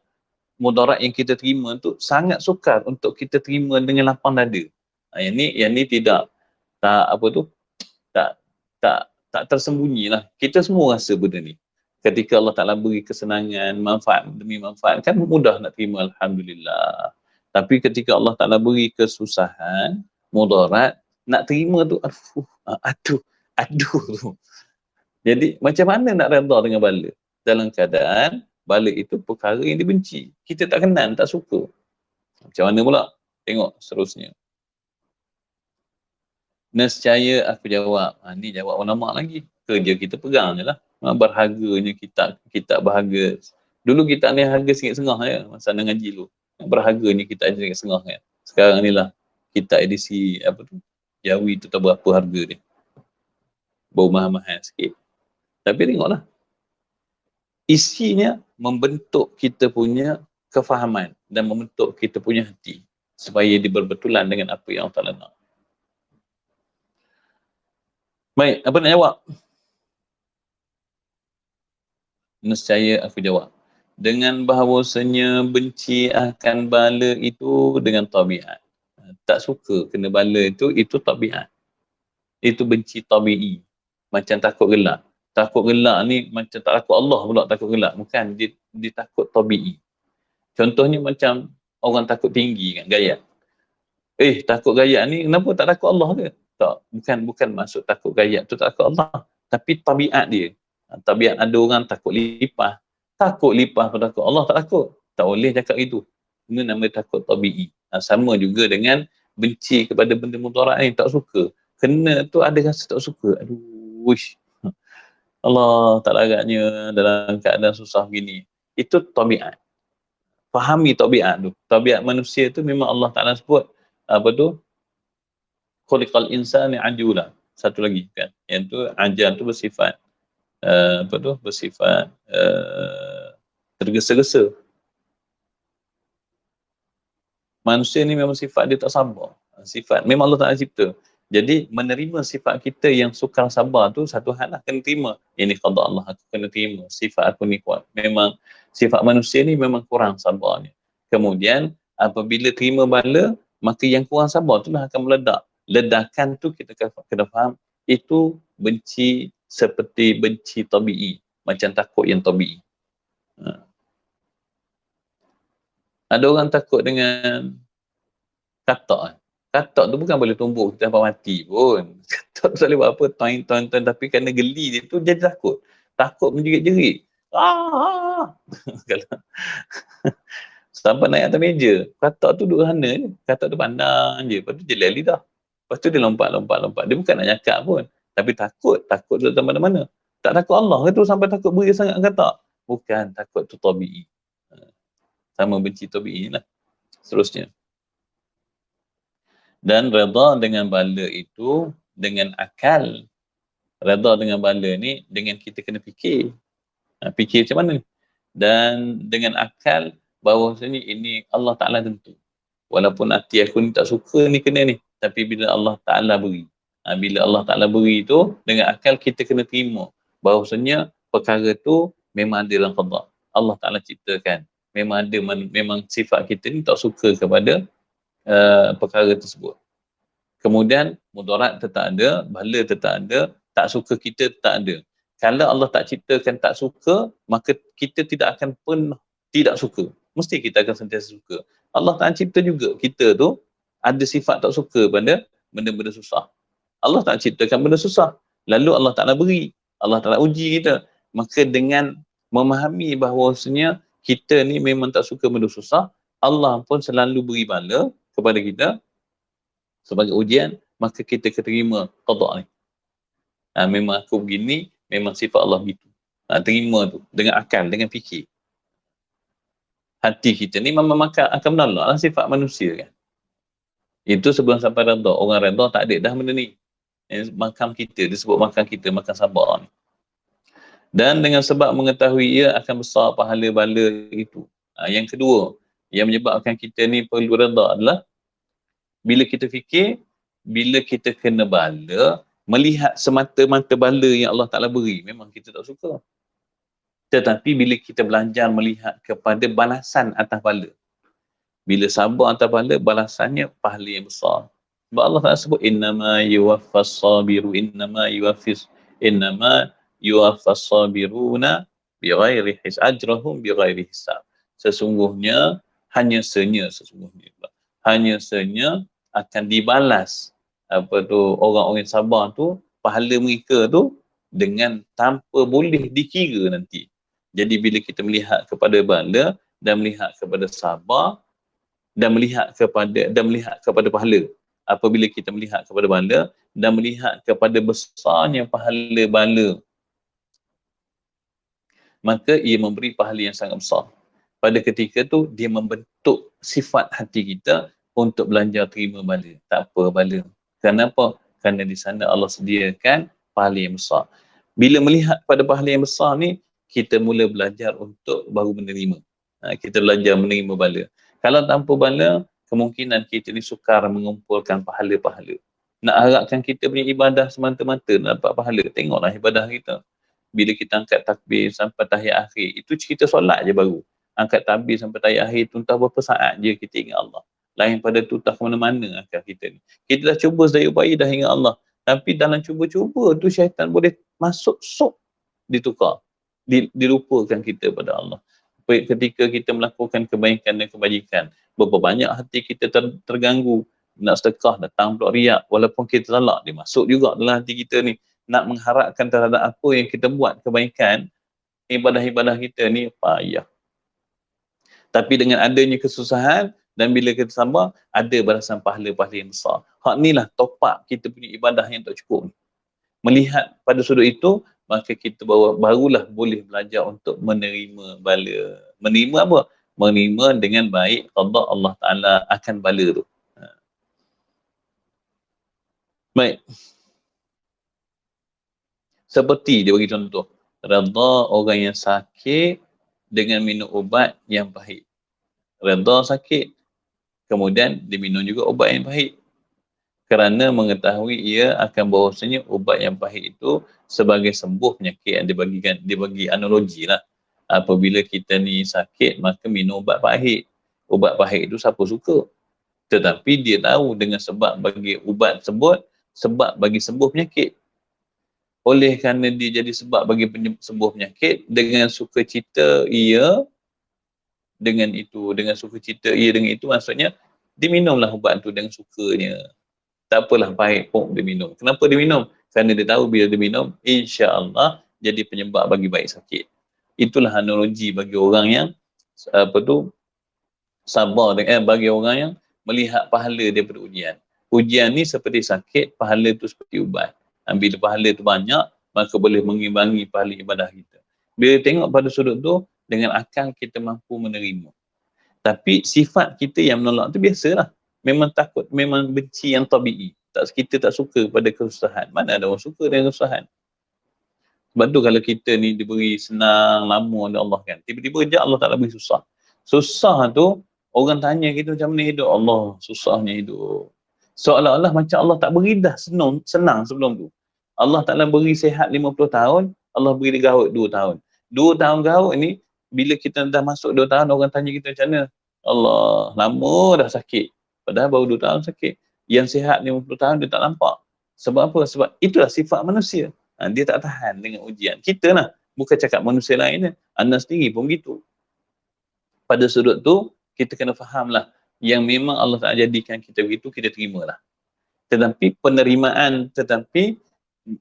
mudarat yang kita terima tu sangat sukar untuk kita terima dengan lapang dada. Yang ni tak apa tu, tak tersembunyilah. Kita semua rasa benda ni. Ketika Allah Ta'ala beri kesenangan, manfaat demi manfaat, kan mudah nak terima, alhamdulillah. Tapi ketika Allah Ta'ala beri kesusahan, mudarat, nak terima tu, aduh. Jadi macam mana nak redha dengan bala? Dalam keadaan bala itu perkara yang dibenci. Kita tak kenal, tak suka. Macam mana pula? Tengok seterusnya. Nescaya aku jawab. Ni jawab ulama lagi. Kerja kita pegang je lah. Berharganya kita berharga. Dulu kita ni harga RM1.50 je. Masa nak ngaji dulu. Berharganya kita RM1.50 kan. Sekarang ni lah. Kita edisi apa tu? Jawi tu tak berapa harga dia. Bau mahal-mahal sikit. Tapi tengoklah. Isinya membentuk kita punya kefahaman. Dan membentuk kita punya hati. Supaya dia berbetulan dengan apa yang Allah Ta'ala nak. Baik, apa nak jawab? Nescaya aku jawab. Dengan bahawasanya benci akan bala itu dengan tabiat. Tak suka kena bala itu tabiat. Itu benci tabi'i. Macam takut gelak. Takut gelak ni macam tak takut Allah pula takut gelak. Bukan, dia takut tabi'i. Contohnya macam orang takut tinggi kan, gayat. Takut gayat ni kenapa tak takut Allah ke? Tak, bukan maksud takut gayat tu tak takut Allah. Tapi tabiat dia. Tabiat ada orang takut lipas. Takut lipas pun takut. Allah tak takut. Tak boleh cakap itu. Ini nama takut tabi'i. Sama juga dengan benci kepada benda mudarat ni. Tak suka. Kena tu ada rasa tak suka. Aduh. Allah tak laratnya dalam keadaan susah begini. Itu tabiat. Fahami tabiat tu. Tabiat manusia tu memang Allah Ta'ala sebut. Apa tu? Khuliqal insani ajula. Satu lagi kan. Yang tu ajal tu bersifat bersifat tergesa-gesa. Manusia ni memang sifat dia tak sabar. Sifat memang Allah Ta'ala cipta. Jadi menerima sifat kita yang sukar sabar tu satu hal lah, kena terima. Ini qada Allah, aku kena terima. Sifat aku ni kuat. Memang sifat manusia ni memang kurang sabarnya. Kemudian apabila terima bala, maka yang kurang sabar tu lah akan meledak. Ledakan tu kita kena faham, itu benci seperti benci tabi'i, macam takut yang tabi'i. Ada orang takut dengan katak. Katak tu bukan boleh tumbuk kita sampai mati pun. Katak tu tak boleh buat apa, toin, tapi kerana geli dia tu jadi takut. Takut menjerit-jerit. Sampai naik atas meja. Katak tu duduk sana je. Katak tu pandang je. Lepas tu dia lari dah. Lepas tu dia lompat. Dia bukan nak nyakap pun. Tapi takut tu datang mana-mana. Tak takut Allah ke tu sampai takut beri sangat katak? Bukan, takut tu tabi'i. Sama benci tabi'i lah. Seterusnya. Dan redha dengan bala itu dengan akal. Redha dengan bala ni dengan kita kena fikir. Fikir macam mana? Dan dengan akal bahawasanya ini Allah Ta'ala tentu. Walaupun hati aku ni tak suka ni kena ni. Tapi bila Allah Ta'ala beri. Bila Allah Ta'ala beri tu, dengan akal kita kena terima. Bahawasanya perkara tu memang ada dalam qada. Allah Ta'ala ciptakan. Memang sifat kita ni tak suka kepada perkara tersebut. Kemudian mudarat tetap ada, bala tetap ada, tak suka kita tak ada. Kalau Allah tak ciptakan tak suka, maka kita tidak akan pernah tidak suka. Mesti kita akan sentiasa suka. Allah tak cipta juga kita tu ada sifat tak suka pada benda-benda susah. Allah tak ciptakan benda susah. Lalu Allah Ta'ala beri. Allah Ta'ala uji kita. Maka dengan memahami bahawasanya kita ni memang tak suka benda susah, Allah pun selalu beri bala kepada kita sebagai ujian, maka kita terima qada ni. Memang aku begini, memang sifat Allah begitu. Terima tu dengan akal, dengan fikir. Hati kita ni memang akan menolak lah sifat manusia kan. Itu sebelum sampai redha. Orang redha tak ada dah benda ni. Makam kita, disebut makam kita, makam sabar ni. Dan dengan sebab mengetahui ia akan besar pahala bala itu. Yang kedua, Yang menyebabkan kita ni perlu redha adalah bila kita fikir, bila kita kena bala, melihat semata-mata bala yang Allah Ta'ala beri, memang kita tak suka. Tetapi bila kita belajar melihat kepada balasan atas bala, bila sabar atas bala, balasannya pahala yang besar. Sebab Allah Ta'ala sebut, innama yuwaffas sabiru, innama yuwaffas sabiruna bighairi hisab, ajrahum bighairi hisab. Sesungguhnya, hanya senya akan dibalas orang-orang sabar tu, pahala mereka tu dengan tanpa boleh dikira nanti. Jadi bila kita melihat kepada bala dan melihat kepada sabar dan melihat kepada pahala, apabila kita melihat kepada bala dan melihat kepada besarnya pahala bala, maka ia memberi pahala yang sangat besar. Pada ketika tu dia membentuk sifat hati kita untuk belajar terima bala. Tak apa bala. Kenapa? Kerana di sana Allah sediakan pahala yang besar. Bila melihat pada pahala yang besar ni, kita mula belajar untuk baru menerima. Kita belajar menerima bala. Kalau tanpa bala, kemungkinan kita ni sukar mengumpulkan pahala-pahala. Nak harapkan kita punya ibadah semata-mata nak dapat pahala. Tengoklah ibadah kita. Bila kita angkat takbir sampai tahiyat akhir, itu cerita solat je baru. Angkat takbir sampai tahiyat akhir tu entah berapa saat je kita ingat Allah. Lain pada tu tak ke mana-mana akal kita ni. Kita dah cuba sedaya upaya dah ingat Allah. Tapi dalam cuba-cuba tu syaitan boleh masuk sok ditukar. Dilupakan kita pada Allah. Ketika kita melakukan kebaikan dan kebajikan, berapa banyak hati kita terganggu. Nak sedekah, datang pula riak. Walaupun kita salah, dia masuk juga dalam hati kita ni. Nak mengharapkan terhadap apa yang kita buat kebaikan, ibadah-ibadah kita ni payah. Tapi dengan adanya kesusahan dan bila kita sabar, ada balasan pahala-pahala yang besar. Hak ni lah top up kita punya ibadah yang tak cukup. Melihat pada sudut itu, maka kita barulah boleh belajar untuk menerima bala. Menerima apa? Menerima dengan baik qada Allah Ta'ala akan bala tu. Baik. Seperti dia bagi contoh, redha orang yang sakit dengan minum ubat yang pahit. Redha sakit, kemudian diminum juga ubat yang pahit. Kerana mengetahui ia akan bahawasanya ubat yang pahit itu sebagai sembuh penyakit yang dia bagi analogi lah. Apabila kita ni sakit, maka minum ubat pahit. Ubat pahit itu siapa suka. Tetapi dia tahu dengan sebab bagi ubat tersebut, sebab bagi sembuh penyakit. Oleh kerana dia jadi sebab bagi sembuh penyakit, dengan sukacita ia dengan itu maksudnya diminumlah ubat tu dengan sukanya. Tak apalah pahit pun dia minum. Kenapa dia minum? Kerana dia tahu bila dia minum, insya-Allah jadi penyebab bagi baik sakit. Itulah analogi bagi orang yang sabar bagi orang yang melihat pahala daripada ujian. Ujian ni seperti sakit, pahala tu seperti ubat. Bila pahala tu banyak, maka boleh mengimbangi pahala ibadah kita. Bila tengok pada sudut tu, dengan akal kita mampu menerima. Tapi sifat kita yang menolak tu biasalah. Memang takut, memang benci yang tabi'i. Kita tak suka pada kesusahan. Mana ada orang suka dengan kesusahan? Sebab tu kalau kita ni diberi senang, lama oleh Allah kan. Tiba-tiba je Allah Ta'ala beri susah. Susah tu, orang tanya kita macam mana hidup. Allah, susahnya hidup. Seolah-olah macam Allah tak beri dah senang sebelum tu. Allah Ta'ala beri sihat 50 tahun, Allah beri dia gaut 2 tahun. 2 tahun gaut ni, bila kita dah masuk 2 tahun, orang tanya kita macam mana? Allah, lama dah sakit. Padahal baru 2 tahun sakit. Yang sihat 50 tahun dia tak nampak. Sebab apa? Sebab itulah sifat manusia. Dia tak tahan dengan ujian. Kita lah. Bukan cakap manusia lain. Anda sendiri pun begitu. Pada sudut tu, kita kena fahamlah. Yang memang Allah tak jadikan kita begitu, kita terimalah. Tetapi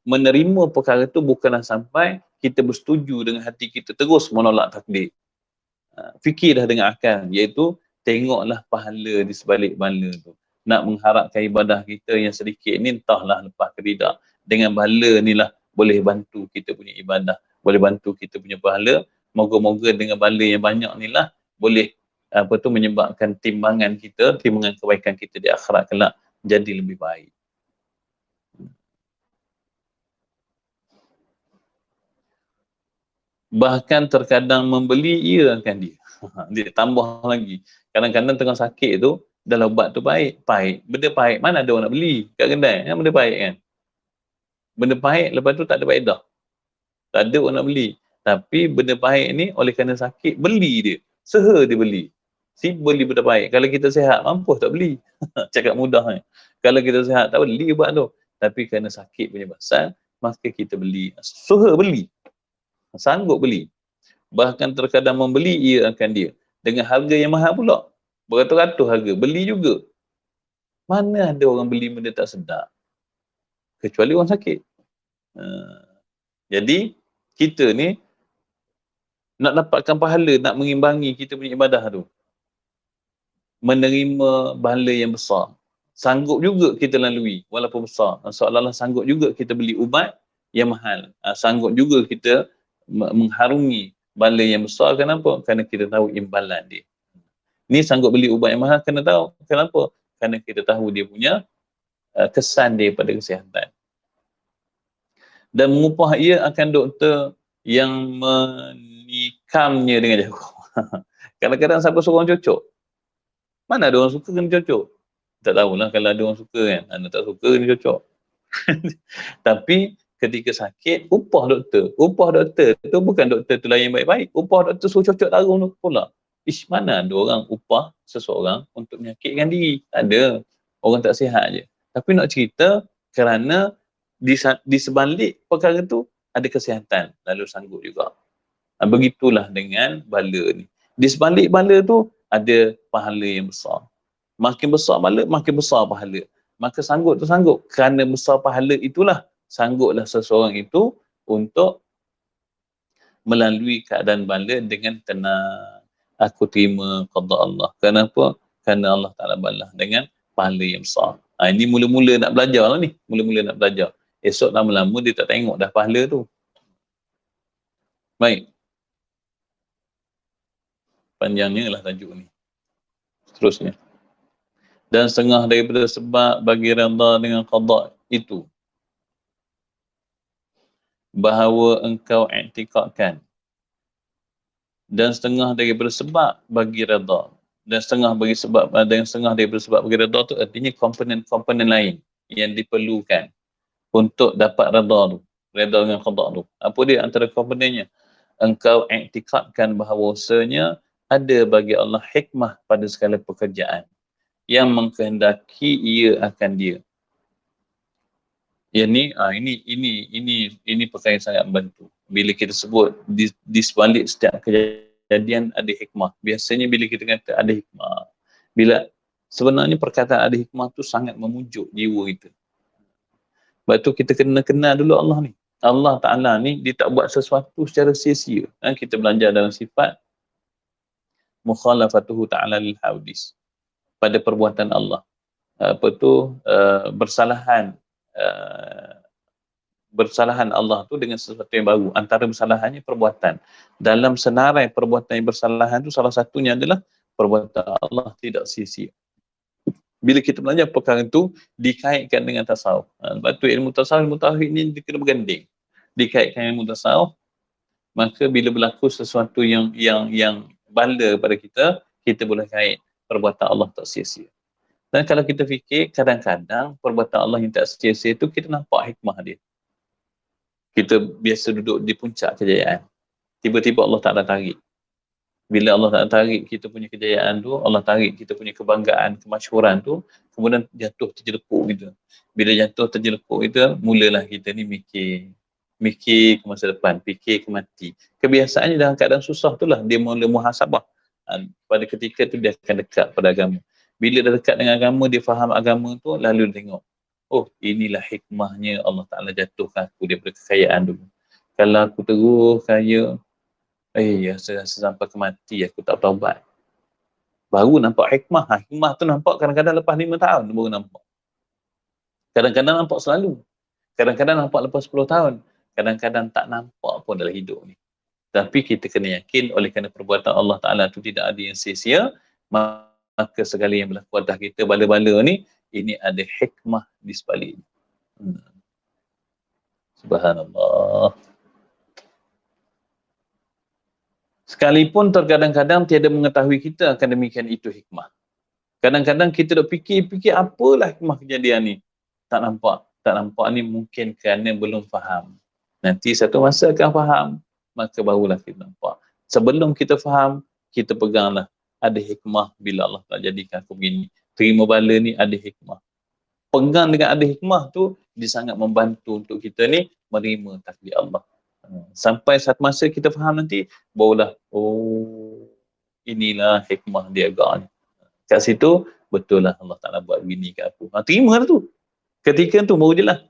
menerima perkara tu bukanlah sampai kita bersetuju dengan hati kita terus menolak takdir. Fikirlah dengan akal, iaitu tengoklah pahala di sebalik bala tu. Nak mengharapkan ibadah kita yang sedikit ni entahlah lepas ke tidak. Dengan bala ni lah boleh bantu kita punya ibadah, boleh bantu kita punya pahala. Moga-moga dengan bala yang banyak ni lah boleh menyebabkan timbangan kebaikan kita di akhirat kelak jadi lebih baik. Bahkan terkadang membeli ia akan dia. Dia tambah lagi. Kadang-kadang tengah sakit tu, dalam ubat tu pahit. Benda pahit mana ada orang nak beli kat kedai, kan benda pahit kan. Benda pahit lepas tu tak ada faedah. Tak ada orang nak beli. Tapi benda pahit ni oleh kerana sakit, beli dia. Dia beli. Si beli benda pahit. Kalau kita sihat, mampus tak beli. Cakap mudah ni. Kalau kita sihat, tak beli ubat tu. Tapi kerana sakit punya pasal, maka kita beli. Beli. Sanggup beli. Bahkan terkadang membeli ia akan dia. Dengan harga yang mahal pula. Beratus-ratus harga. Beli juga. Mana ada orang beli benda tak sedap? Kecuali orang sakit. Jadi, kita ni nak dapatkan pahala, nak mengimbangi kita punya ibadah tu. Menerima pahala yang besar. Sanggup juga kita lalui, walaupun besar. Seolah-olah sanggup juga kita beli ubat yang mahal. Sanggup juga kita mengharungi pahala yang besar. Kenapa? Kerana kita tahu imbalan dia. Ni sanggup beli ubat yang mahal, kena tahu. Kenapa? Kerana kita tahu dia punya kesan dia pada kesihatan. Dan mengupah ia akan doktor yang menikamnya dengan jarum. Kadang-kadang siapa suruh orang cocok? Mana ada orang suka kena cocok? Tak tahulah kalau ada orang suka kan. Anda tak suka kena cocok. Tapi ketika sakit, upah doktor. Upah doktor tu bukan doktor tu layan baik-baik. Upah doktor suruh cocok tarum tu pula. Mana ada orang upah seseorang untuk menyakitkan diri? Tak ada. Orang tak sihat je. Tapi nak cerita kerana di sebalik perkara tu ada kesihatan. Lalu sanggup juga. Begitulah dengan bala ni. Di sebalik bala tu ada pahala yang besar. Makin besar bala, makin besar pahala. Maka sanggup tu sanggup. Kerana besar pahala itulah, sangguplah seseorang itu untuk melalui keadaan bala dengan tenang. Aku terima qada Allah. Kenapa? Kerana Allah Ta'ala balas dengan pahala yang besar. Ini mula-mula nak belajar lah ni. Mula-mula nak belajar. Esok lama-lama dia tak tengok dah pahala tu. Baik. Panjangnya lah tajuk ni. Seterusnya. Dan setengah daripada sebab bagi redha dengan qada itu, bahawa engkau i'tikadkan. Dan setengah daripada sebab bagi redha. Dan setengah daripada sebab bagi redha tu artinya komponen-komponen lain yang diperlukan untuk dapat redha tu. Redha dengan qada tu. Apa dia antara komponennya? Engkau i'tikadkan bahawasanya ada bagi Allah hikmah pada segala pekerjaan yang mengkehendaki ia akan dia. Ini perkara yang sangat membantu. Bila kita sebut di sebalik setiap kejadian ada hikmah. Biasanya bila kita kata ada hikmah, bila sebenarnya perkataan ada hikmah tu sangat memujuk jiwa kita. Sebab tu kita kena kenal dulu Allah ni. Allah Ta'ala ni dia tak buat sesuatu secara sia-sia. Kita belajar dalam sifat mukhalafatuhu ta'ala lil hawadis. Pada perbuatan Allah. Bersalahan Allah tu dengan sesuatu yang baru. Antara bersalahannya perbuatan. Dalam senarai perbuatan yang bersalahan tu salah satunya adalah perbuatan Allah tidak sia-sia. Bila kita belajar perkara itu dikaitkan dengan tasawuf. Sebab tu ilmu tasawuf, ilmu tauhid ni dia kena berganding. Dikaitkan ilmu tasawuf, maka bila berlaku sesuatu yang bala pada kita boleh kait perbuatan Allah tak sia-sia. Dan kalau kita fikir, kadang-kadang perbuatan Allah yang tak sia-sia itu kita nampak hikmah dia. Kita biasa duduk di puncak kejayaan. Tiba-tiba Allah Ta'ala tarik. Bila Allah Ta'ala tarik kita punya kejayaan tu, Allah tarik kita punya kebanggaan, kemasyhuran tu, kemudian jatuh terjelepuk kita. Bila jatuh terjelepuk kita, mulalah kita ni mikir ke masa depan, fikir ke mati. Kebiasaannya dalam keadaan susah tu lah, dia mula muhasabah. Pada ketika tu dia akan dekat pada agama. Bila dah dekat dengan agama, dia faham agama tu, lalu dia tengok, oh inilah hikmahnya Allah Ta'ala jatuhkan aku daripada kekayaan dulu. Kalau aku terus kaya, sampai ke mati aku tak taubat. Baru nampak hikmah. Hikmah tu nampak kadang-kadang lepas 5 tahun baru nampak. Kadang-kadang nampak selalu. Kadang-kadang nampak lepas 10 tahun. Kadang-kadang tak nampak pun dalam hidup ni. Tapi kita kena yakin oleh kerana perbuatan Allah Ta'ala tu tidak ada yang sia-sia, maka segala yang berlaku atas kita bala-bala ni, ini ada hikmah di sebalik. Subhanallah. Sekalipun terkadang-kadang tiada mengetahui kita akan demikian itu hikmah. Kadang-kadang kita dok fikir apalah hikmah kejadian ni. Tak nampak ni mungkin kerana belum faham. Nanti satu masa akan faham, maka barulah kita nampak. Sebelum kita faham, kita peganglah. Ada hikmah bila Allah tak jadikan aku begini. Terima bala ni ada hikmah. Pegang dengan ada hikmah tu, dia sangat membantu untuk kita ni menerima takdir Allah. Sampai satu masa kita faham nanti, barulah, oh, inilah hikmah dia agak ni. Kat situ, betul lah Allah Ta'ala buat begini kat aku. Terima lah tu. Ketika tu baru je lah.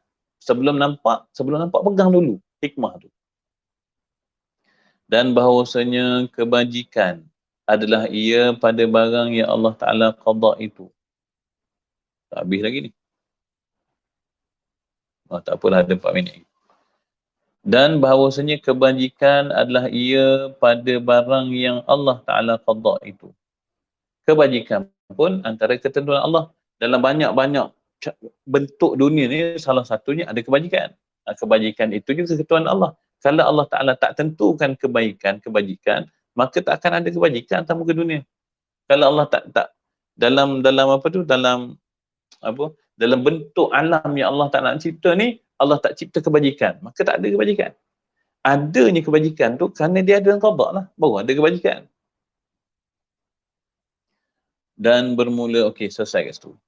Sebelum nampak pegang dulu hikmah tu. Dan bahawasanya kebajikan adalah ia pada barang yang Allah Ta'ala qada itu. Tak habis lagi ni. Tak apalah, ada 4 minit. Dan bahawasanya kebajikan adalah ia pada barang yang Allah Ta'ala qada itu. Kebajikan pun antara ketentuan Allah. Dalam banyak-banyak bentuk dunia ni, salah satunya ada kebajikan. Kebajikan itu juga ketentuan Allah. Kalau Allah Ta'ala tak tentukan kebajikan, maka tak akan ada kebajikan atas muka dunia. Kalau Allah tak dalam bentuk alam yang Allah tak nak cipta ni, Allah tak cipta kebajikan, maka tak ada kebajikan. Adanya kebajikan tu kerana dia ada qada lah, baru ada kebajikan. Dan bermula, selesai kat situ.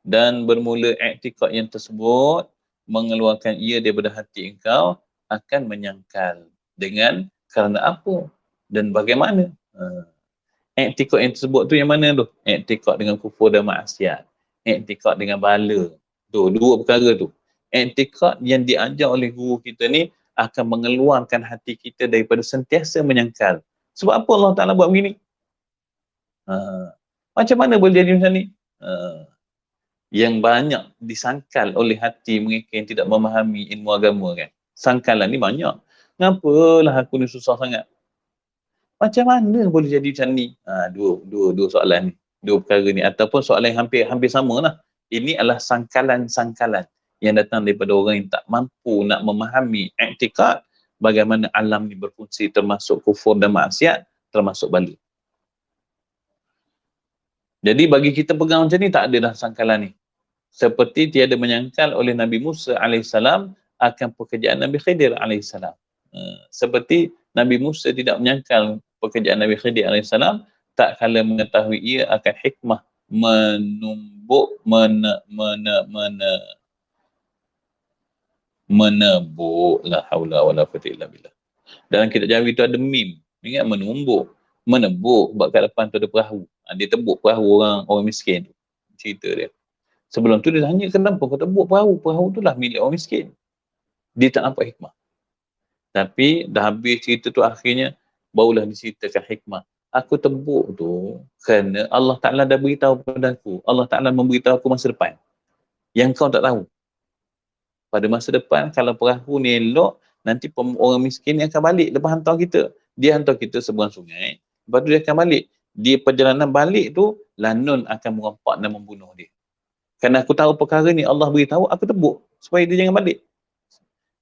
Dan bermula i'tiqad yang tersebut mengeluarkan ia daripada hati engkau akan menyangkal dengan kerana apa dan bagaimana. I'tiqad yang tersebut tu yang mana tu? I'tiqad dengan kufur dan maksiat. I'tiqad dengan bala. Tu, dua perkara tu. I'tiqad yang diajar oleh guru kita ni akan mengeluarkan hati kita daripada sentiasa menyangkal. Sebab apa Allah Ta'ala buat begini? Macam mana boleh jadi macam ni? Yang banyak disangkal oleh hati mereka yang tidak memahami ilmu agama kan. Sangkalan ni banyak. Ngapalah aku ni susah sangat? Macam mana boleh jadi macam ni? Dua soalan ni. Dua perkara ni. Ataupun soalan yang hampir sama lah. Ini adalah sangkalan-sangkalan yang datang daripada orang yang tak mampu nak memahami i'tiqad bagaimana alam ni berfungsi, termasuk kufur dan maksiat, termasuk bala. Jadi bagi kita pegang macam ni, tak ada dah sangkalan ni. Seperti tiada menyangkal oleh Nabi Musa AS akan pekerjaan Nabi Khidir AS. Seperti Nabi Musa tidak menyangkal pekerjaan Nabi Khidir AS, tak kala mengetahui ia akan hikmah menebuk la haula wala quwwata illa billah. Dalam kitab Jawi tu ada mim. Ingat menebuk sebab kat depan tu ada perahu. Dia tebuk perahu orang miskin tu. Cerita dia. Sebelum tu dia tanya, kenapa kau tebuk perahu? Perahu tu lah milik orang miskin. Dia tak nampak hikmah. Tapi dah habis cerita tu, akhirnya barulah diceritakan hikmah. Aku tebuk tu kerana Allah Ta'ala dah beritahu kepada aku. Allah Ta'ala memberitahu aku masa depan. Yang kau tak tahu. Pada masa depan, kalau perahu ni elok, nanti orang miskin ni akan balik lepas hantar kita. Dia hantar kita seberang sungai. Lepas tu dia akan balik. Di perjalanan balik tu, Lanun akan merompak dan membunuh dia. Kerana aku tahu perkara ni, Allah beritahu, aku tebuk supaya dia jangan balik.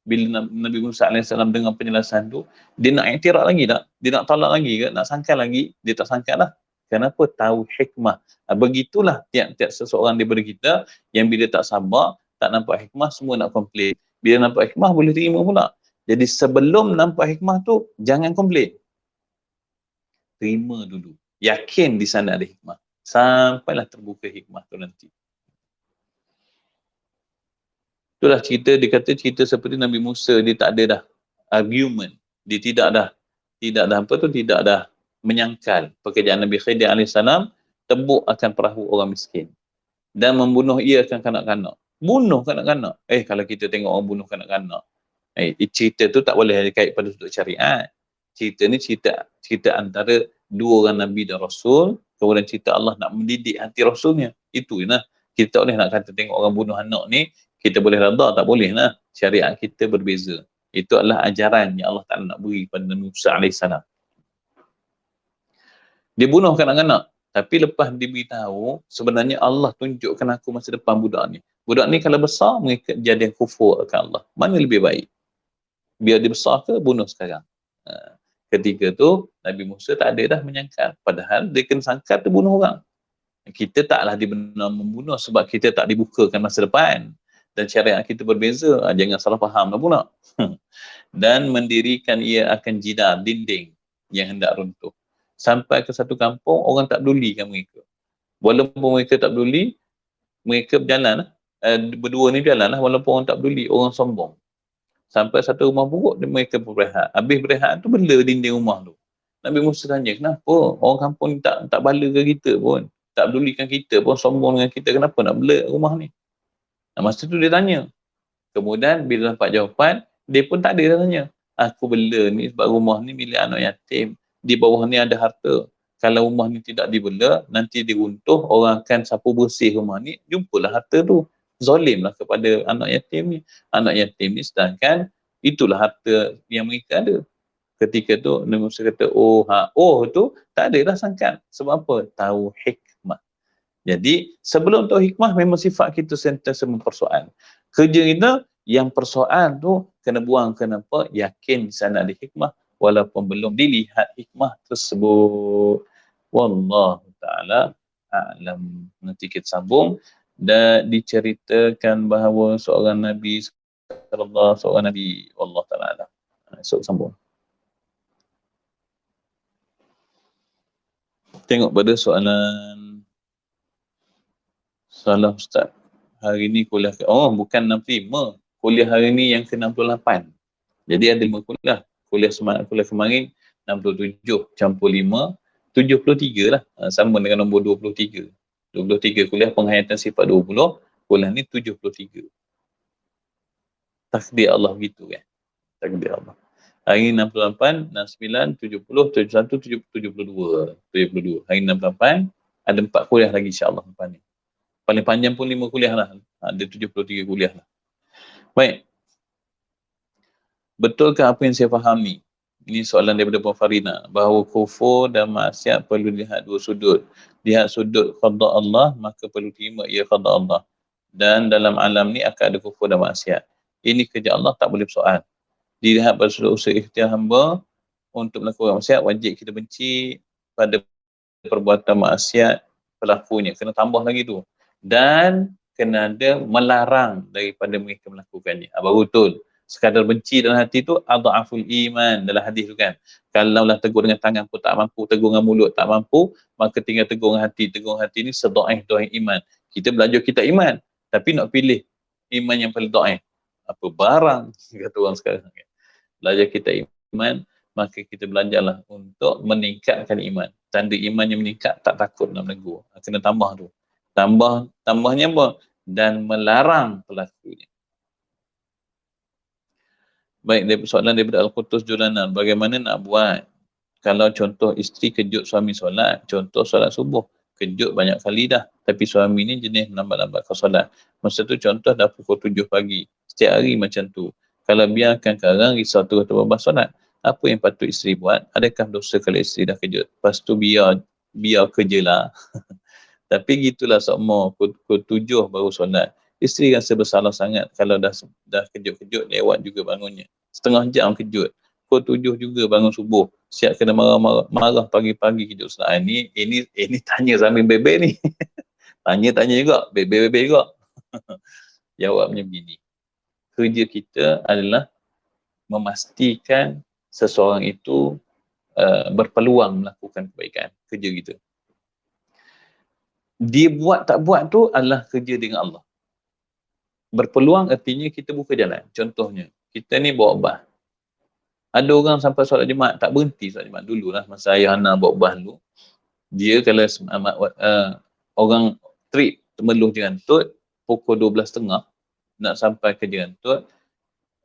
Bila Nabi Musa AS dengar penjelasan tu, dia nak iktiraf lagi tak? Dia nak tolak lagi ke? Nak sangkal lagi? Dia tak sangkal lah. Kenapa? Tahu hikmah. Begitulah tiap-tiap seseorang daripada kita yang bila tak sabar, tak nampak hikmah, semua nak komplain. Bila nampak hikmah, boleh terima pula. Jadi sebelum nampak hikmah tu, jangan komplain. Terima dulu. Yakin di sana ada hikmah. Sampailah terbuka hikmah tu nanti. Itulah cerita, dia kata cerita seperti Nabi Musa, dia tak ada dah argument. Dia tidak dah menyangkal pekerjaan Nabi Khidir AS, tebuk akan perahu orang miskin. Dan membunuh ia akan kanak-kanak. Bunuh kanak-kanak. Kalau kita tengok orang bunuh kanak-kanak, cerita tu tak boleh dikait pada sudut syariat. Cerita ni cerita antara dua orang Nabi dan Rasul, kemudian cerita Allah nak mendidik hati Rasulnya. Itu je lah. Kita tak boleh nak kata tengok orang bunuh anak ni, kita boleh reda, tak boleh lah. Syariat kita berbeza. Itu adalah ajaran yang Allah Ta'ala nak beri pada Nabi Musa AS. Dia bunuh kanak-kanak. Tapi lepas diberitahu, sebenarnya Allah tunjukkan aku masa depan budak ni. Budak ni kalau besar, mereka jadi yang kufur akan Allah. Mana lebih baik? Biar dia besar ke, bunuh sekarang. Ketika tu Nabi Musa tak ada dah menyangkal, padahal dia kena sangkal tu bunuh orang. Kita taklah dibenar membunuh sebab kita tak dibukakan masa depan, dan syariat kita berbeza. Jangan salah faham lah pula. Dan mendirikan ia akan jidar, dinding yang hendak runtuh. Sampai ke satu kampung, orang tak pedulikan mereka. Walaupun mereka tak peduli, mereka berjalan, berdua ni berjalan lah, walaupun orang tak peduli, orang sombong. Sampai satu rumah buruk, mereka berehat. Habis berehat tu, bela dinding rumah tu. Nabi Musa tanya, kenapa orang kampung ni tak bala ke kita pun, tak pedulikan kita pun, sombong dengan kita, kenapa nak bela rumah ni? Masa tu dia tanya. Kemudian bila dapat jawapan, dia pun tak ada dah tanya. Aku bela ni sebab rumah ni milik anak yatim, di bawah ni ada harta. Kalau rumah ni tidak dibela, nanti diruntuh, orang akan sapu bersih rumah ni, jumpalah harta tu. Zalimlah kepada anak yatim ni. Anak yatim ni sedangkan itulah harta yang mereka ada. Ketika tu Nabi Musa kata, oh tu tak ada dah sangkan. Sebab apa? Tahu hikmah. Jadi sebelum tahu hikmah, memang sifat kita sentiasa mempersoal. Kerja kita yang persoal tu kena buang. Kenapa? Yakin sana ada hikmah walaupun belum dilihat hikmah tersebut. Wallahu ta'ala a'lam. Nanti kita sambung. Dan diceritakan bahawa seorang Nabi seorang Nabi, Allah ta'ala a'lam. Esok sambung. Tengok pada soalan Ustaz. Hari ni kuliah bukan 65. Kuliah hari ni yang ke-68. Jadi ada 5 kuliah. Kuliah kemarin 67 campur 5, 73 lah. Sama dengan nombor 23. 23 kuliah penghayatan sifat 20, kuliah ni 73. Takdir Allah begitu kan. Takdir Allah. Hari ni 68, 69, 70, 71, 72. Hari ni 68, ada 4 kuliah lagi insya-Allah lepas ni. Paling panjang pun 5 kuliah lah. Ada 73 kuliah lah. Baik. Betulkah apa yang saya fahami? Ini soalan daripada Puan Farina. Bahawa kufur dan maksiat perlu dilihat dua sudut. Lihat sudut qada Allah, maka perlu terima ia qada Allah. Dan dalam alam ni akan ada kufur dan maksiat. Ini kerja Allah, tak boleh bersoal. Dilihat pada sudut usaha ikhtiar hamba untuk melakukan maksiat, wajib kita benci pada perbuatan maksiat pelakunya. Kena tambah lagi tu. Dan kena ada melarang daripada mereka melakukannya. Baru betul. Sekadar benci dalam hati tu adhaful iman dalam hadis tu kan. Kalau lah tegur dengan tangan pun tak mampu, tegur dengan mulut tak mampu, maka tinggal tegur dengan hati. Tegur dengan hati ni sedaif iman. Kita belajar kita iman, tapi nak pilih iman yang paling daif. Apa barang kata orang sekarang kan. Belajar kita iman, maka kita belajarlah untuk meningkatkan iman. Tanda iman yang meningkat, tak takut nak menegur. Kena tambah tu. Tambahnya apa? Dan melarang pelakunya. Baik, soalan daripada Al-Qutus Julanan. Bagaimana nak buat kalau contoh isteri kejut suami solat, contoh solat subuh, kejut banyak kali dah, tapi suami ni jenis lambat-lambat kau solat. Masa tu contoh dah pukul 7 pagi. Setiap hari macam tu. Kalau biarkan karang, risau tu atau babas solat, apa yang patut isteri buat? Adakah dosa kalau isteri dah kejut? Lepas tu biar kerjalah. Tapi gitulah semua, pukul 7 baru solat. Isteri rasa bersalah sangat kalau dah kejut-kejut lewat juga bangunnya. Setengah jam kejut. Pukul 7 juga bangun subuh. Siap kena marah pagi-pagi kejut solat. Ini tanya sambil bebek ni. Tanya juga, bebek juga. Jawabnya begini. Kerja kita adalah memastikan seseorang itu berpeluang melakukan kebaikan. Kerja kita. Dia buat tak buat tu adalah kerja dengan Allah. Berpeluang artinya kita buka jalan. Contohnya, kita ni bawa bas. Ada orang sampai solat Jumaat, tak berhenti solat Jumaat. Dululah masa ayah Hana bawa bas dulu. Dia kalau orang trip Temerloh Jerantut, pukul 12.30 nak sampai ke Jerantut,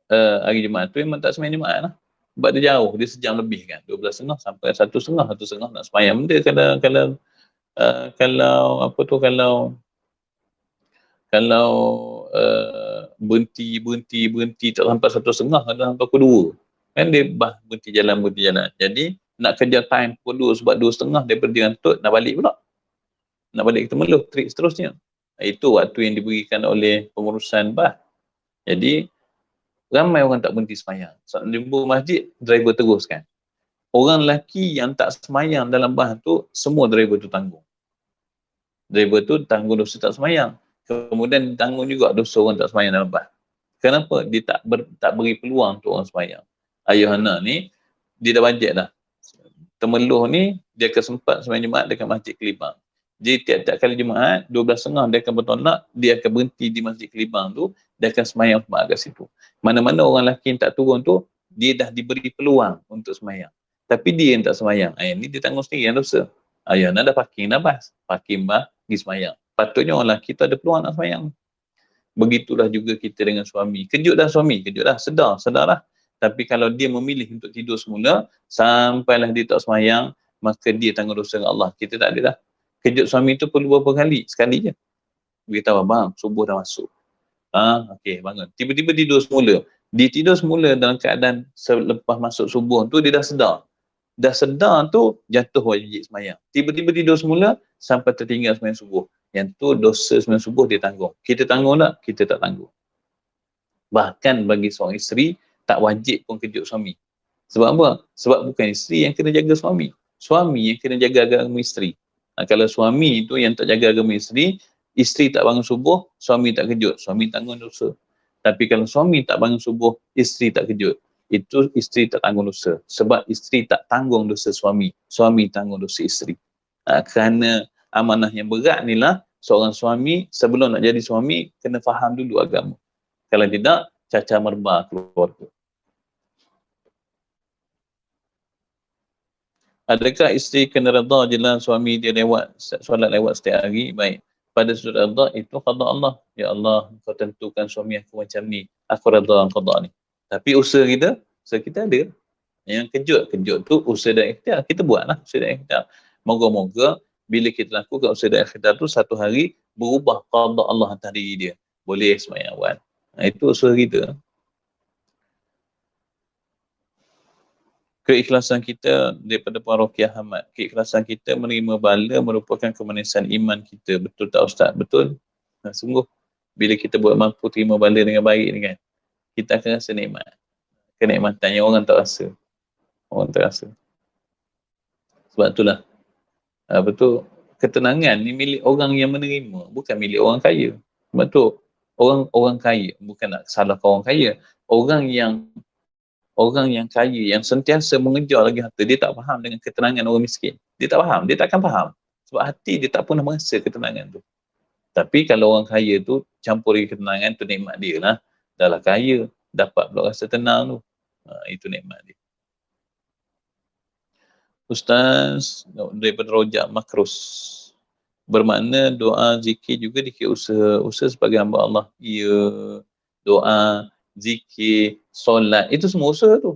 hari Jumaat tu memang tak sembahyang Jumaat lah. Sebab dia jauh, dia sejam lebih kan. 12.30 sampai 1.30 nak sembahyang. Benda kalau berhenti tak sampai 1.30, ada sampai pukul 2 kan, dia berhenti jalan. Jadi nak kerja time pukul 2 sebab 2.30 daripada Jerantut nak balik pula, nak balik ke Temerloh, trip seterusnya. Itu waktu yang diberikan oleh pengurusan bas. Jadi ramai orang tak berhenti sembahyang. Saat jumpa masjid, driver teruskan. Orang lelaki yang tak semayang dalam bahan tu, semua driver tu tanggung. Driver tu tanggung dosa tak semayang. Kemudian tanggung juga dosa orang tak semayang dalam bahan. Kenapa? Dia tak beri peluang untuk orang semayang. Ayuhana ni, dia dah bajet dah. Temeluh ni, dia akan sempat semayang Jumaat dekat Masjid Kelibang. Jadi tiap-tiap kali Jumaat, 12.30 dia akan bertolak, dia akan berhenti di Masjid Kelibang tu, dia akan semayang Jumaat kat situ. Mana-mana orang lelaki yang tak turun tu, dia dah diberi peluang untuk semayang. Tapi dia yang tak semayang. Ni dia tanggung sendiri yang dosa. Ayana dah parking dah bas. Parking bah, pergi semayang. Patutnya orang lelaki tu ada peluang nak semayang. Begitulah juga kita dengan suami. Kejut dah suami, kejut dah, sedarlah. Tapi kalau dia memilih untuk tidur semula, sampailah dia tak semayang, maka dia tanggung dosa dengan Allah. Kita tak ada dah. Kejut suami tu perlu berapa kali? Sekali je. Beritahu abang, subuh dah masuk. Okey, bangun. Tiba-tiba tidur semula. Dia tidur semula dalam keadaan selepas masuk subuh tu, dia dah sedar. Dah sedar tu, jatuh wajib semayang. Tiba-tiba tidur semula, sampai tertinggal semayang subuh. Yang tu dosa semayang subuh dia tanggung. Kita tanggung tak? Kita tak tanggung. Bahkan bagi seorang isteri, tak wajib pun kejut suami. Sebab apa? Sebab bukan isteri yang kena jaga suami. Suami yang kena jaga agama isteri. Kalau suami tu yang tak jaga agama isteri tak bangun subuh, suami tak kejut. Suami tanggung dosa. Tapi kalau suami tak bangun subuh, isteri tak kejut. Itu isteri tak tanggung dosa. Sebab isteri tak tanggung dosa suami. Suami tanggung dosa isteri. Kerana amanah yang berat ni lah, seorang suami sebelum nak jadi suami, kena faham dulu agama. Kalau tidak, cacah merbah keluarga. Adakah isteri kena redha je lah suami dia solat lewat setiap hari? Baik. Pada sudut redha itu qada Allah. Ya Allah, kau tentukan suami aku macam ni. Aku redha qada ni. Tapi usaha kita ada. Yang kejut tu usaha dan ikhtiar. Kita buatlah usaha dan ikhtiar. Moga-moga bila kita lakukan usaha dan ikhtiar tu, satu hari berubah qada Allah atas diri dia. Boleh semayang awal. Itu usaha kita. Keikhlasan kita daripada Puan Rokiah Ahmad. Keikhlasan kita menerima bala merupakan kemanisan iman kita. Betul tak Ustaz? Betul. Sungguh. Bila kita buat mampu terima bala dengan baik ni kan, kita akan rasa nikmat. Kenikmatan yang orang tak rasa. Orang tak rasa. Sebab itulah. Betul. Ketenangan ni milik orang yang menerima. Bukan milik orang kaya. Sebab tu orang kaya. Bukan nak salahkan orang kaya. Orang yang kaya, yang sentiasa mengejar lagi harta, dia tak faham dengan ketenangan orang miskin. Dia tak faham, dia takkan faham. Sebab hati dia tak pernah merasa ketenangan tu. Tapi kalau orang kaya tu, campur lagi ketenangan tu, nikmat dia lah. Dah lah kaya, dapat pula rasa tenang tu. Itu nikmat dia. Ustaz, daripada Rojak Makrus. Bermakna doa zikir juga dikira usaha sebagai hamba Allah. Ya, doa, zikir, solat, itu semua usaha tu.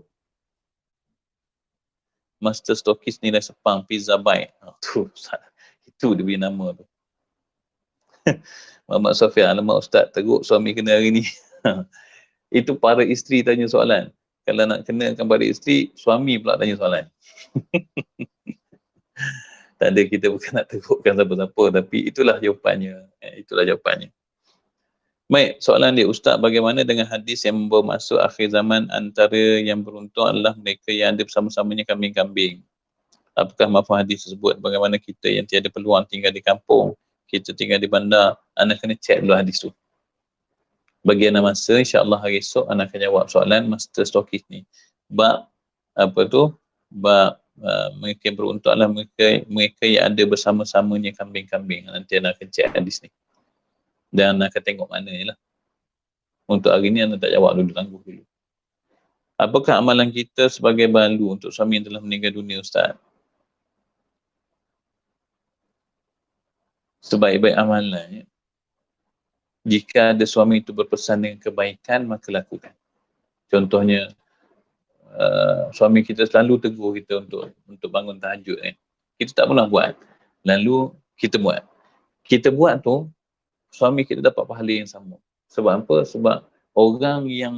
Master Stokis nilai Sepang, Pizza Bite. Itu dia punya nama tu. Muhammad Sofia, alamak Ustaz, teruk suami kena hari ni. Itu para isteri tanya soalan. Kalau nak kenakan pada isteri, suami pula tanya soalan. Tak ada, kita bukan nak terukkan siapa-siapa, tapi itulah jawapannya. Itulah jawapannya. Baik, soalan dia, Ustaz, bagaimana dengan hadis yang membawa masuk akhir zaman antara yang beruntung adalah mereka yang ada bersama-samanya kambing-kambing? Apakah mafhum hadis tersebut? Bagaimana kita yang tiada peluang tinggal di kampung, kita tinggal di bandar, anda kena cek dulu hadis tu. Bagi anda masa, insyaAllah hari esok anda akan jawab soalan Master Stokis ni. Bab mereka yang beruntung adalah mereka yang ada bersama-samanya kambing-kambing. Nanti anda akan cek hadis ni. Dan anda akan tengok mana ni lah. Untuk hari ni anda tak jawab dulu, tangguh dulu. Apakah amalan kita sebagai balu untuk suami yang telah meninggal dunia, Ustaz? Sebaik-baik amalan, jika ada suami itu berpesan dengan kebaikan, maka lakukan. Contohnya, suami kita selalu tegur kita untuk bangun tahajud. Kita tak pernah buat. Lalu kita buat. Kita buat tu, suami kita dapat pahala yang sama. Sebab apa? Sebab orang yang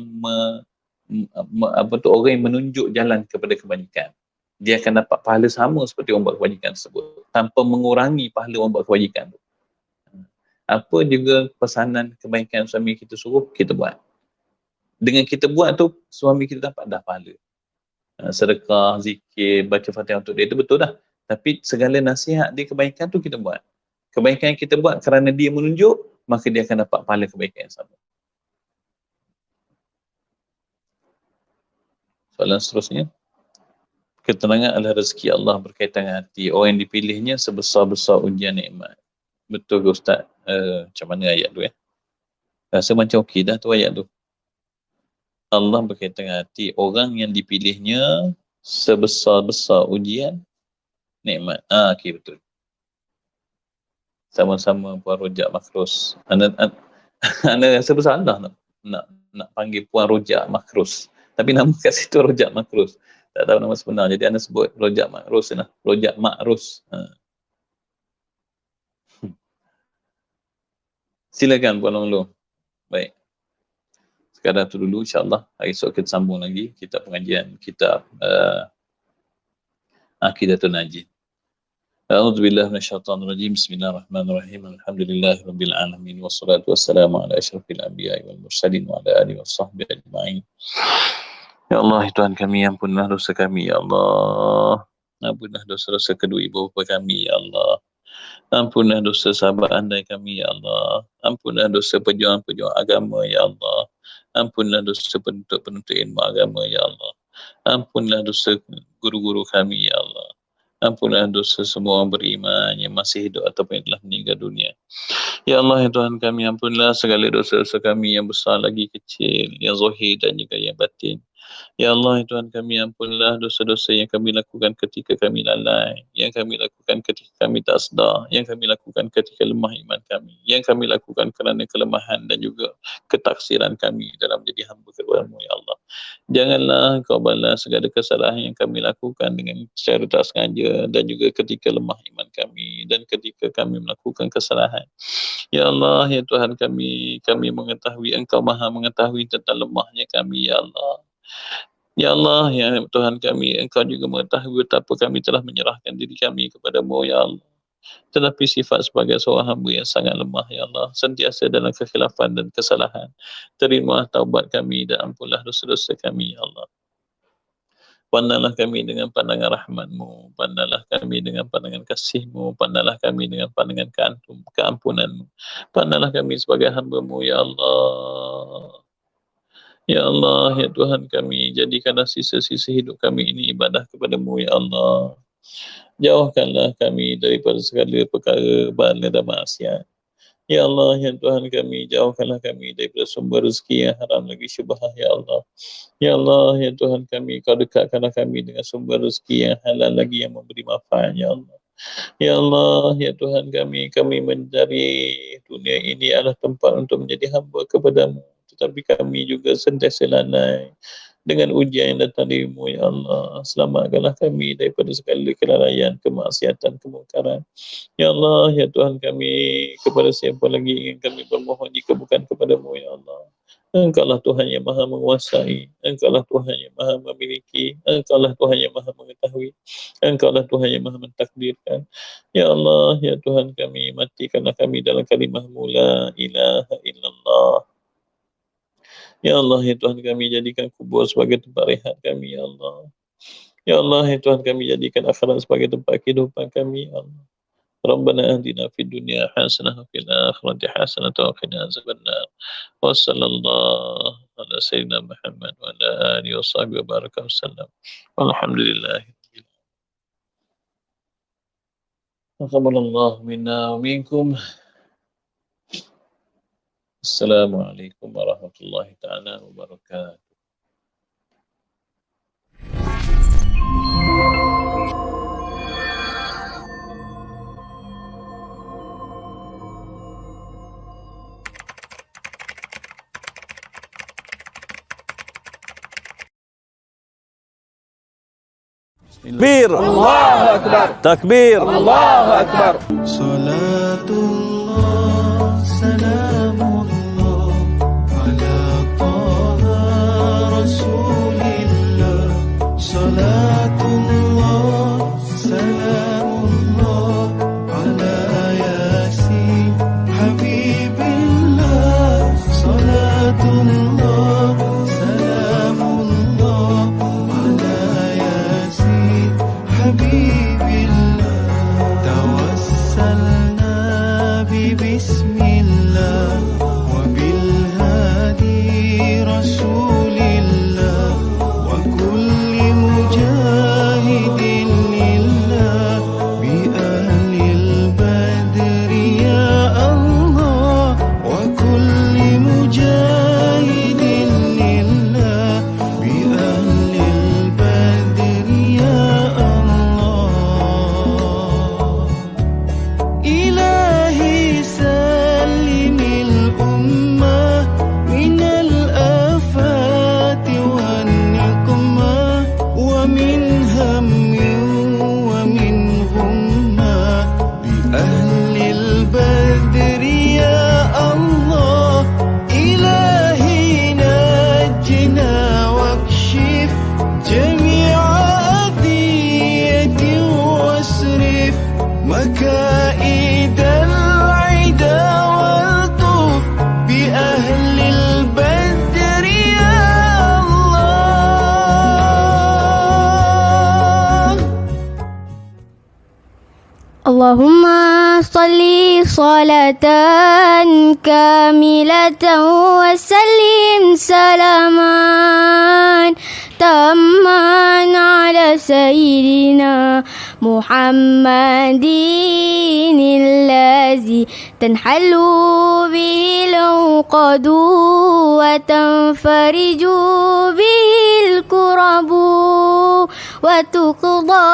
orang yang menunjuk jalan kepada kebajikan, dia akan dapat pahala sama seperti orang buat kebajikan tersebut, tanpa mengurangi pahala orang buat kebajikan tu. Apa juga pesanan kebaikan suami kita suruh, kita buat. Dengan kita buat tu, suami kita dapat dah pahala. sedekah, zikir, baca Fatihah untuk dia, itu betul dah. Tapi segala nasihat dia, kebaikan tu kita buat. Kebaikan yang kita buat kerana dia menunjuk, maka dia akan dapat pahala kebaikan yang sama. Soalan seterusnya, ketenangan adalah rezeki Allah berkaitan dengan hati. Orang yang dipilihnya sebesar-besar ujian nikmat. Betul ke Ustaz? Macam mana ayat tu ya? Rasa macam okey dah tu ayat tu. Allah berkaitan dengan hati. Orang yang dipilihnya sebesar-besar ujian nikmat. Okey, betul. Sama-sama Puan Rojak Makrus. Anda rasa bersalah nak panggil Puan Rojak Makrus. Tapi nama kat situ Rojak Makrus. Tak tahu nama sebenar. Jadi anda sebut Rojak Makrus lah. Rojak Makrus. Silakan Puan Long Long. Baik. Sekadar tu dulu, insyaAllah. Hari esok kita sambung lagi. Kita pengajian kitab Aqidatul Najin. A'udzubillah minasyaitonirrajim. Bismillahirrahmanirrahim. Alhamdulillahirabbil alamin wassalatu wassalamu ala asyrafil anbiya'i wal mursalin wa ala alihi washabbihi ajma'in. Ya Allah, Tuhan kami, ampunlah dosa kami, ya Allah. Ampunlah dosa-dosa kedua ibu bapa kami, ya Allah. Ampunlah dosa sahabat andai kami, ya Allah. Ampunlah dosa pejuang-pejuang agama, ya Allah. Ampunlah dosa penuntut-penuntut ilmu agama, ya Allah. Ampunlah dosa guru-guru kami, ya Allah. Ampunlah dosa semua orang beriman yang masih hidup ataupun yang telah meninggal dunia. Ya Allah, ya Tuhan kami, ampunlah segala dosa-dosa kami yang besar lagi kecil, yang zahir dan juga yang batin. Ya Allah, ya Tuhan kami, ampunlah dosa-dosa yang kami lakukan ketika kami lalai, yang kami lakukan ketika kami tak sedar, yang kami lakukan ketika lemah iman kami, yang kami lakukan kerana kelemahan dan juga ketaksiran kami dalam menjadi hamba kepada-Mu, ya Allah. Janganlah Kau balas segala kesalahan yang kami lakukan dengan secara tak sengaja dan juga ketika lemah iman kami dan ketika kami melakukan kesalahan. Ya Allah, ya Tuhan kami mengetahui Engkau Maha mengetahui tentang lemahnya kami, ya Allah. Ya Allah, ya Tuhan kami, Engkau juga mengetahui betapa kami telah menyerahkan diri kami kepada-Mu, ya Allah. Tetapi sifat sebagai seorang hamba yang sangat lemah, ya Allah, sentiasa dalam kekhilafan dan kesalahan. Terimalah taubat kami dan ampunlah dosa-dosa kami, ya Allah. Pandanglah kami dengan pandangan rahmat-Mu, pandanglah kami dengan pandangan kasih-Mu, pandanglah kami dengan pandangan keampunan-Mu. Pandanglah kami sebagai hamba-Mu, ya Allah. Ya Allah, ya Tuhan kami, jadikanlah sisa-sisa hidup kami ini ibadah kepada-Mu, ya Allah. Jauhkanlah kami daripada segala perkara bala dan maksiat. Ya Allah, ya Tuhan kami, jauhkanlah kami daripada sumber rezeki yang haram lagi syubhah, ya Allah. Ya Allah, ya Tuhan kami, Kau dekatkanlah kami dengan sumber rezeki yang halal lagi yang memberi manfaat, ya Allah. Ya Allah, ya Tuhan kami mencari dunia ini adalah tempat untuk menjadi hamba kepada-Mu. Tetapi kami juga sentiasa lalai dengan ujian yang datang dari-Mu, ya Allah. Selamatkanlah kami daripada segala kelalaian, kemaksiatan, kemungkaran. Ya Allah, ya Tuhan kami, kepada siapa lagi ingin kami bermohon jika bukan kepada-Mu, ya Allah. Engkaulah Tuhan yang maha menguasai, Engkaulah Tuhan yang maha memiliki, Engkaulah Tuhan yang maha mengetahui, Engkaulah Tuhan yang maha mentakdirkan. Ya Allah, ya Tuhan kami, matikanlah kami dalam kalimah-Mu, la ilaha illallah. Ya Allah, ya Tuhan kami, jadikan kubur sebagai tempat rehat kami, ya Allah. Ya Allah, ya Tuhan kami, jadikan akhirat sebagai tempat kehidupan kami, ya Allah. Rabbana ahdina fid dunya hasanah wa fil akhirati hasanah wa qina azabannar. Wa sallallahu ala sayyidina Muhammad wa ala alihi wa sahbihi wa baraka wasallam. Walhamdulillah. Taqabbalallahu minna wa minkum. Assalamualaikum warahmatullahi ta'ala wabarakatuh. Takbir, Allahu Akbar. Takbir, Allahu Akbar. Salatullah, salamullah ala taha rasulillah. Salatullah, salamullah ala yasin habibillah. Salatullah, salamullah ala اللهم صل صلاة كاملة وسلم سلاما تاما على سيدنا محمد الذي تنحل به العقد وتنفرج به الكرب وتقضى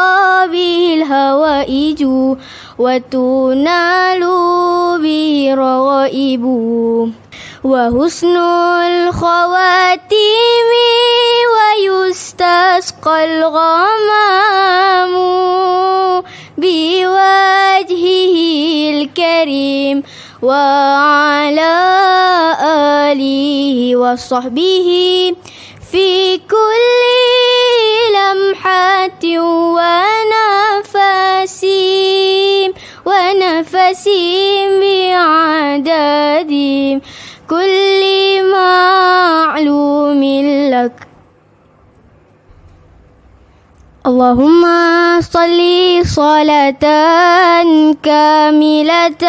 به الهوائج وتنال به الرغائب وحسن الخواتيم ويستسقى الغمام بوجهه الكريم وعلى آله وصحبه في كل لمحة ونفس بعدد كل معلوم لك. اللهم صل صلاة كاملة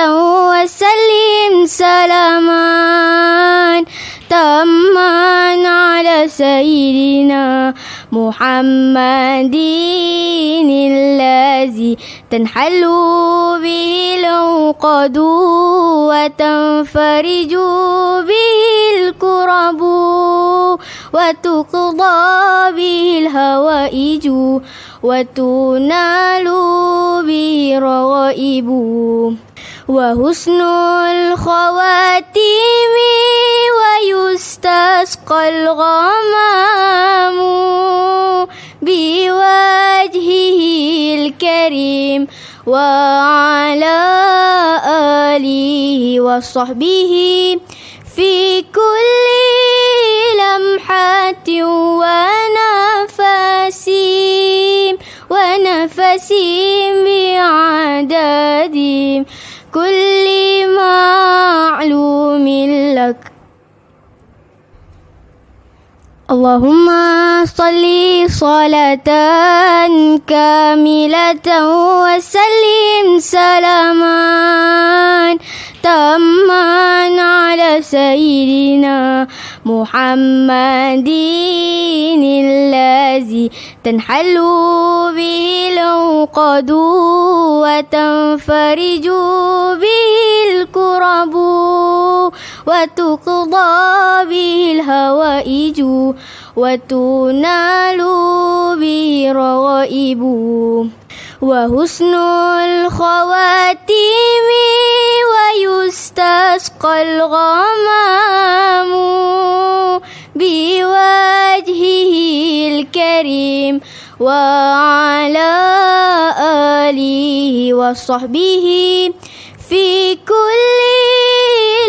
وسلم سلاما تاما على سيدنا محمد الذي تنحل به العقد وتنفرج به الكرب وتقضى به الهوائج وتنال به الرغائب وحسن الخواتيم ويستسقى الغمام بوجهه الكريم وعلى آله وصحبه في كل لمحة ونفس بعدد كل معلوم لك. اللهم صل صلاة كاملة وسلم سلاما تاما على سيدنا محمد الذي تنحل به العقد وتنفرج به الكرب وتقضى به الهوائج وتنال به الرغائب وحسن الخواتيم ويستسقى الغمام بوجهه الكريم وعلى آله وصحبه في كل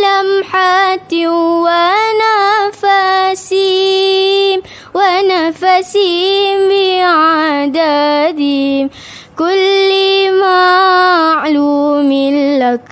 لمحة ونفس بعدد كل معلوم لك.